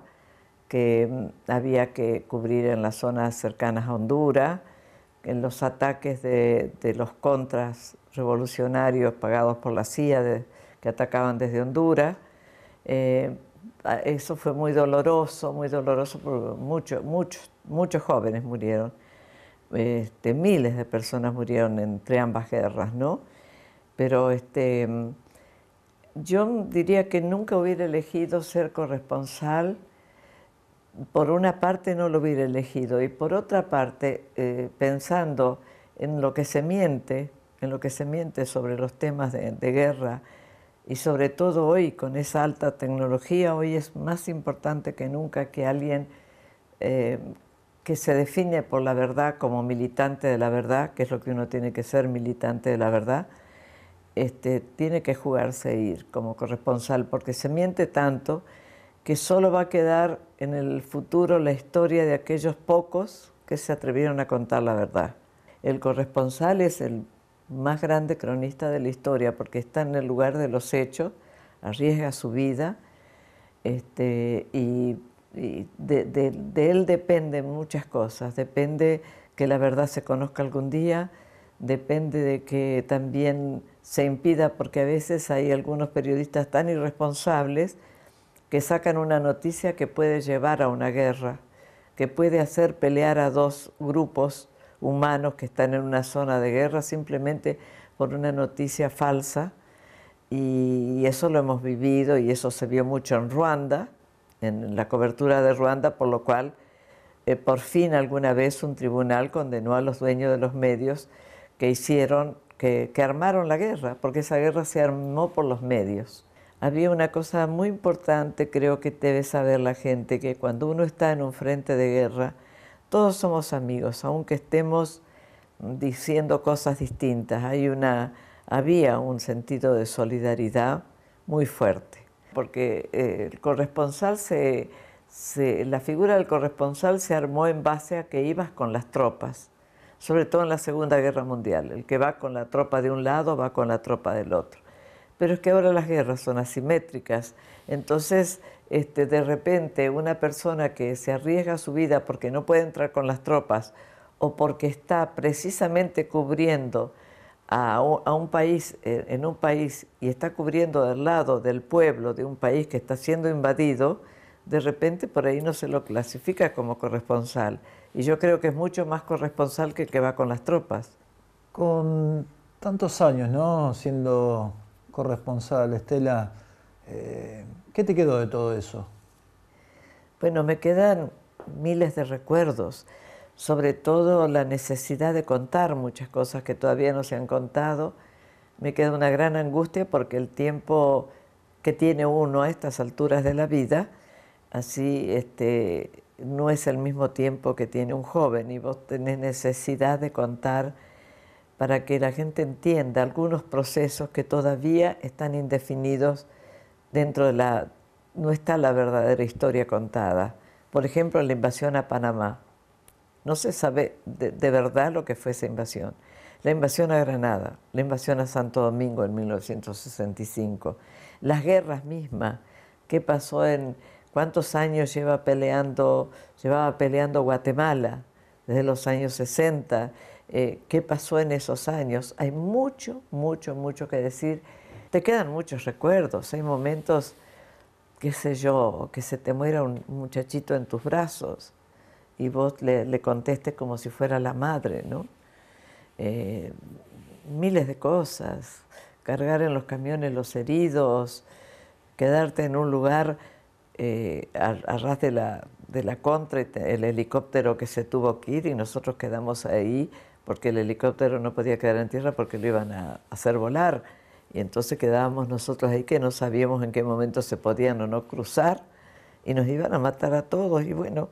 que había que cubrir en las zonas cercanas a Honduras, en los ataques de los contras revolucionarios pagados por la CIA que atacaban desde Honduras. Eso fue muy doloroso, porque muchos jóvenes murieron. Miles de personas murieron entre ambas guerras, ¿no? Pero yo diría que nunca hubiera elegido ser corresponsal. Por una parte no lo hubiera elegido y por otra parte, pensando en lo que se miente, sobre los temas de guerra y sobre todo hoy con esa alta tecnología, hoy es más importante que nunca que alguien que se define por la verdad como militante de la verdad, que es lo que uno tiene que ser, militante de la verdad, tiene que jugarse ir como corresponsal, porque se miente tanto que solo va a quedar en el futuro la historia de aquellos pocos que se atrevieron a contar la verdad. El corresponsal es el más grande cronista de la historia porque está en el lugar de los hechos, arriesga su vida y de él dependen muchas cosas. Depende que la verdad se conozca algún día, depende de que también se impida, porque a veces hay algunos periodistas tan irresponsables que sacan una noticia que puede llevar a una guerra, que puede hacer pelear a dos grupos humanos que están en una zona de guerra simplemente por una noticia falsa. Y eso lo hemos vivido y eso se vio mucho en Ruanda, en la cobertura de Ruanda, por lo cual por fin alguna vez un tribunal condenó a los dueños de los medios que armaron la guerra, porque esa guerra se armó por los medios. Había una cosa muy importante, creo que debe saber la gente, que cuando uno está en un frente de guerra, todos somos amigos, aunque estemos diciendo cosas distintas. Había un sentido de solidaridad muy fuerte, porque el corresponsal la figura del corresponsal se armó en base a que ibas con las tropas, sobre todo en la Segunda Guerra Mundial. El que va con la tropa de un lado va con la tropa del otro. Pero es que ahora las guerras son asimétricas, entonces de repente una persona que se arriesga su vida porque no puede entrar con las tropas o porque está precisamente cubriendo a un país, en un país y está cubriendo del lado del pueblo de un país que está siendo invadido, de repente por ahí no se lo clasifica como corresponsal. Y yo creo que es mucho más corresponsal que el que va con las tropas. Con tantos años, ¿no?, siendo corresponsal, Estela, ¿qué te quedó de todo eso? Bueno, me quedan miles de recuerdos, sobre todo la necesidad de contar muchas cosas que todavía no se han contado. Me queda una gran angustia porque el tiempo que tiene uno a estas alturas de la vida, así no es el mismo tiempo que tiene un joven y vos tenés necesidad de contar para que la gente entienda algunos procesos que todavía están indefinidos dentro de no está la verdadera historia contada. Por ejemplo, la invasión a Panamá. No se sabe de verdad lo que fue esa invasión. La invasión a Granada, la invasión a Santo Domingo en 1965, las guerras mismas, qué pasó cuántos años llevaba peleando Guatemala desde los años 60, qué pasó en esos años. Hay mucho que decir. Te quedan muchos recuerdos, hay momentos, qué sé yo, que se te muera un muchachito en tus brazos y vos le contestes como si fuera la madre, ¿no? Miles de cosas, cargar en los camiones los heridos, quedarte en un lugar a ras de la contra, el helicóptero que se tuvo que ir y nosotros quedamos ahí porque el helicóptero no podía quedar en tierra porque lo iban a hacer volar. Y entonces quedábamos nosotros ahí que no sabíamos en qué momento se podían o no cruzar y nos iban a matar a todos. Y bueno,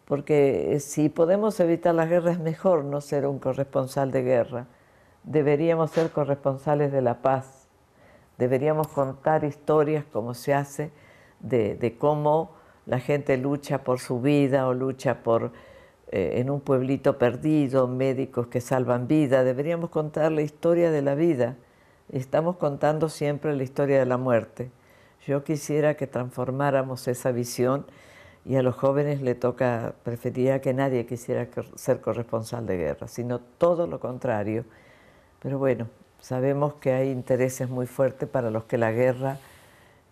porque si podemos evitar las guerras es mejor no ser un corresponsal de guerra, deberíamos ser corresponsales de la paz, deberíamos contar historias como se hace de cómo la gente lucha por su vida o lucha por, en un pueblito perdido, médicos que salvan vida. Deberíamos contar la historia de la vida. Estamos contando siempre la historia de la muerte. Yo quisiera que transformáramos esa visión y a los jóvenes le toca, preferiría que nadie quisiera ser corresponsal de guerra, sino todo lo contrario. Pero bueno, sabemos que hay intereses muy fuertes para los que la guerra,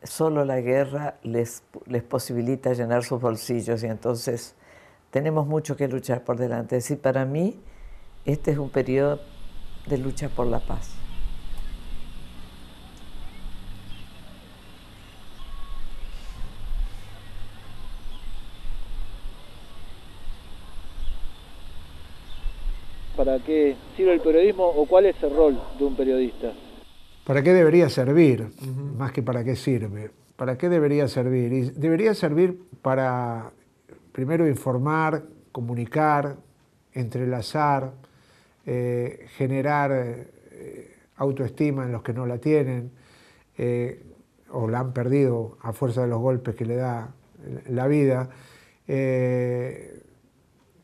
solo la guerra les posibilita llenar sus bolsillos y entonces tenemos mucho que luchar por delante. Es decir, para mí este es un periodo de lucha por la paz. ¿Para qué sirve el periodismo o cuál es el rol de un periodista? ¿Para qué debería servir? Más que para qué sirve. ¿Para qué debería servir? Y debería servir para, primero, informar, comunicar, entrelazar, generar autoestima en los que no la tienen o la han perdido a fuerza de los golpes que le da la vida.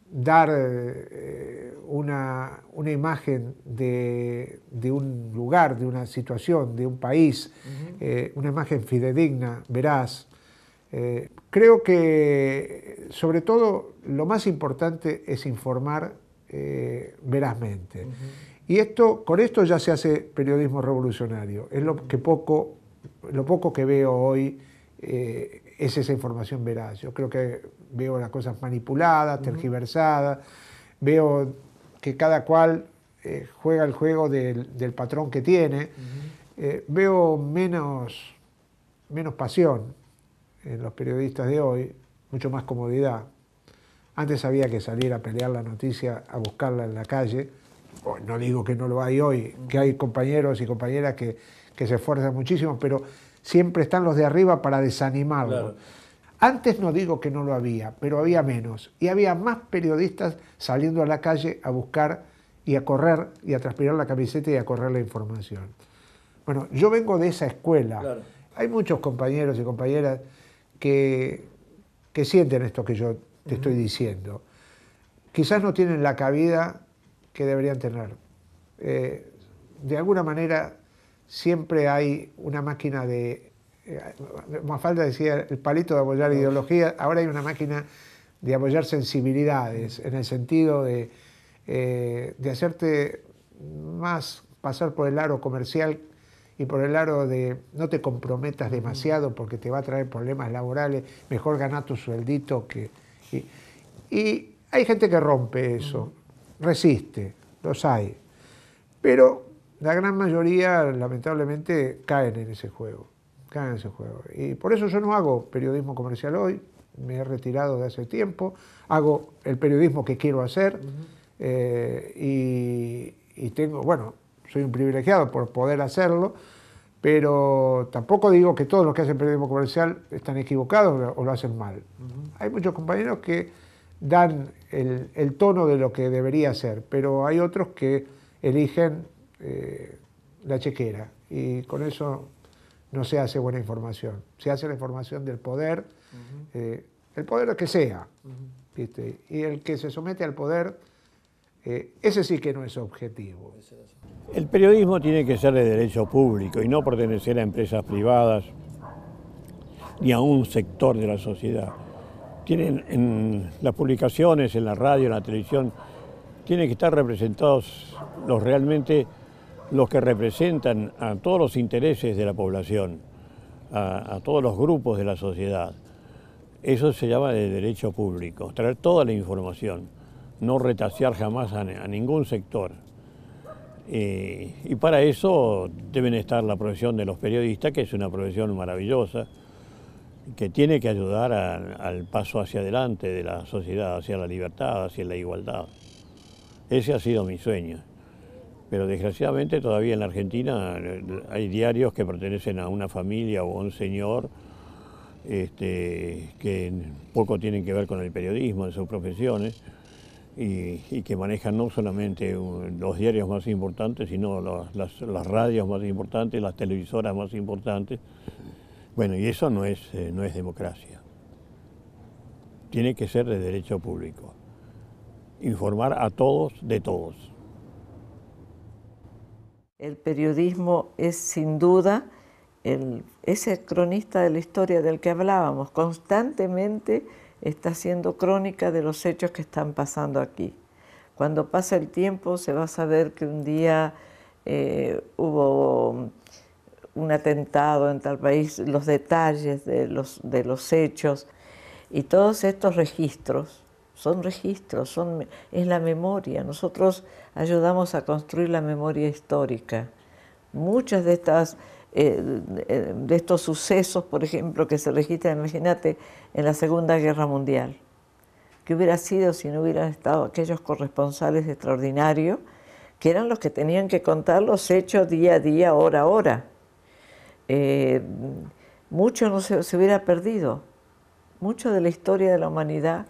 Dar una imagen de un lugar, de una situación, de un país, una imagen fidedigna, veraz. Creo que, sobre todo, lo más importante es informar verazmente. Y con esto ya se hace periodismo revolucionario. Es lo poco que veo hoy es esa información veraz. Yo creo que veo las cosas manipuladas, tergiversadas, veo que cada cual juega el juego del patrón que tiene, veo menos pasión en los periodistas de hoy, mucho más comodidad. Antes había que salir a pelear la noticia, a buscarla en la calle. No digo que no lo hay hoy, que hay compañeros y compañeras que se esfuerzan muchísimo, pero siempre están los de arriba para desanimarlo. Claro. Antes no digo que no lo había, pero había menos. Y había más periodistas saliendo a la calle a buscar y a correr y a transpirar la camiseta y a correr la información. Bueno, yo vengo de esa escuela. Claro. Hay muchos compañeros y compañeras que sienten esto que yo te estoy diciendo. Quizás no tienen la cabida que deberían tener. De alguna manera siempre hay una máquina de... Mafalda decía el palito de apoyar ideología, ahora hay una máquina de apoyar sensibilidades, en el sentido de hacerte más pasar por el aro comercial y por el aro de no te comprometas demasiado porque te va a traer problemas laborales, mejor ganar tu sueldito que... Y hay gente que rompe eso, resiste, los hay, pero la gran mayoría lamentablemente caen en ese juego. Y por eso yo no hago periodismo comercial hoy, me he retirado de hace tiempo, hago el periodismo que quiero hacer y tengo, bueno, soy un privilegiado por poder hacerlo, pero tampoco digo que todos los que hacen periodismo comercial están equivocados o lo hacen mal. Hay muchos compañeros que dan el tono de lo que debería ser, pero hay otros que eligen la chequera y con eso no se hace buena información. Se hace la información del poder, el poder que sea, ¿viste? Y el que se somete al poder, ese sí que no es objetivo. El periodismo tiene que ser de derecho público y no pertenecer a empresas privadas ni a un sector de la sociedad. Tienen en las publicaciones, en la radio, en la televisión, tienen que estar representados los que representan a todos los intereses de la población, a todos los grupos de la sociedad. Eso se llama de derecho público, traer toda la información, no retasear jamás a ningún sector. Y para eso deben estar la profesión de los periodistas, que es una profesión maravillosa, que tiene que ayudar al paso hacia adelante de la sociedad, hacia la libertad, hacia la igualdad. Ese ha sido mi sueño. Pero desgraciadamente todavía en la Argentina hay diarios que pertenecen a una familia o a un señor que poco tienen que ver con el periodismo en sus profesiones y que manejan no solamente los diarios más importantes, sino las radios más importantes, las televisoras más importantes. Bueno, y eso no es democracia. Tiene que ser de derecho público. Informar a todos de todos. El periodismo es sin duda ese cronista de la historia del que hablábamos. Constantemente está haciendo crónica de los hechos que están pasando aquí. Cuando pasa el tiempo se va a saber que un día hubo un atentado en tal país, los detalles de los hechos, y todos estos registros son registros, es la memoria. Nosotros ayudamos a construir la memoria histórica. Muchas de estos sucesos, por ejemplo, que se registran, imagínate, en la Segunda Guerra Mundial. ¿Qué hubiera sido si no hubieran estado aquellos corresponsales extraordinarios que eran los que tenían que contar los hechos día a día, hora a hora? Mucho no se hubiera perdido, mucho de la historia de la humanidad,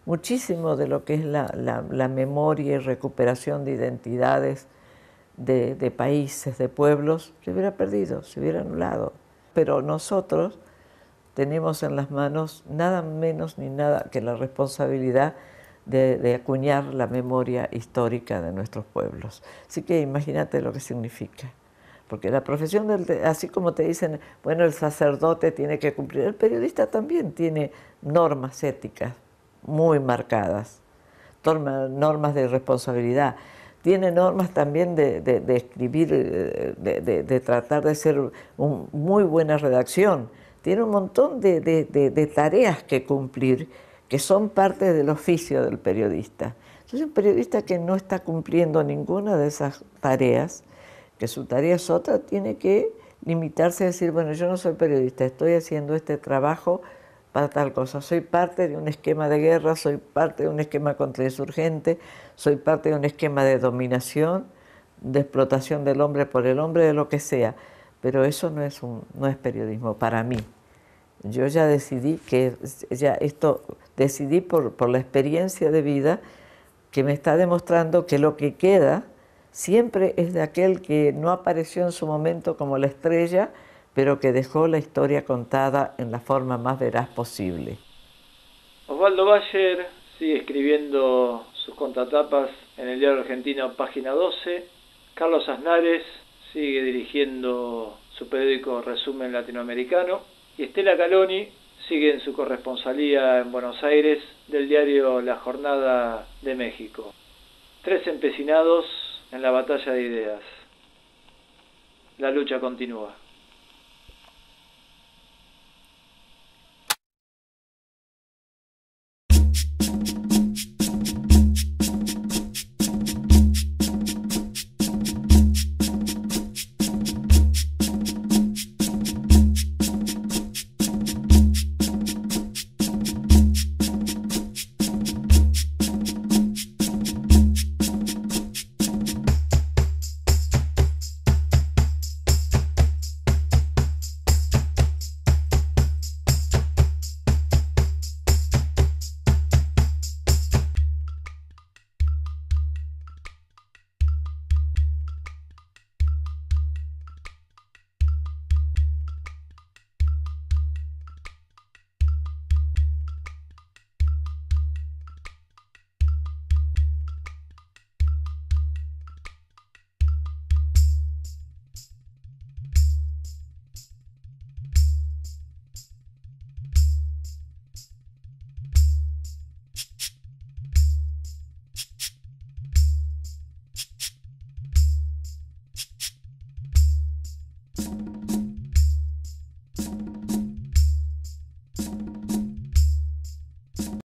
muchísimo de lo que es la memoria y recuperación de identidades de países, de pueblos, se hubiera perdido, se hubiera anulado. Pero nosotros tenemos en las manos nada menos ni nada que la responsabilidad de acuñar la memoria histórica de nuestros pueblos. Así que imagínate lo que significa. Porque la profesión, así como te dicen, bueno, el sacerdote tiene que cumplir, el periodista también tiene normas éticas muy marcadas, normas de responsabilidad. Tiene normas también de escribir, de tratar de ser muy buena redacción. Tiene un montón de tareas que cumplir que son parte del oficio del periodista. Entonces, un periodista que no está cumpliendo ninguna de esas tareas, que su tarea es otra, tiene que limitarse a decir, bueno, yo no soy periodista, estoy haciendo este trabajo para tal cosa. Soy parte de un esquema de guerra, soy parte de un esquema contrainsurgente, soy parte de un esquema de dominación, de explotación del hombre por el hombre, de lo que sea. Pero eso no es periodismo para mí. Yo ya decidí decidí por la experiencia de vida que me está demostrando que lo que queda siempre es de aquel que no apareció en su momento como la estrella, pero que dejó la historia contada en la forma más veraz posible. Osvaldo Bayer sigue escribiendo sus contratapas en el diario argentino Página 12. Carlos Aznares sigue dirigiendo su periódico Resumen Latinoamericano. Y Estela Caloni sigue en su corresponsalía en Buenos Aires del diario La Jornada de México. 3 empecinados en la batalla de ideas. La lucha continúa.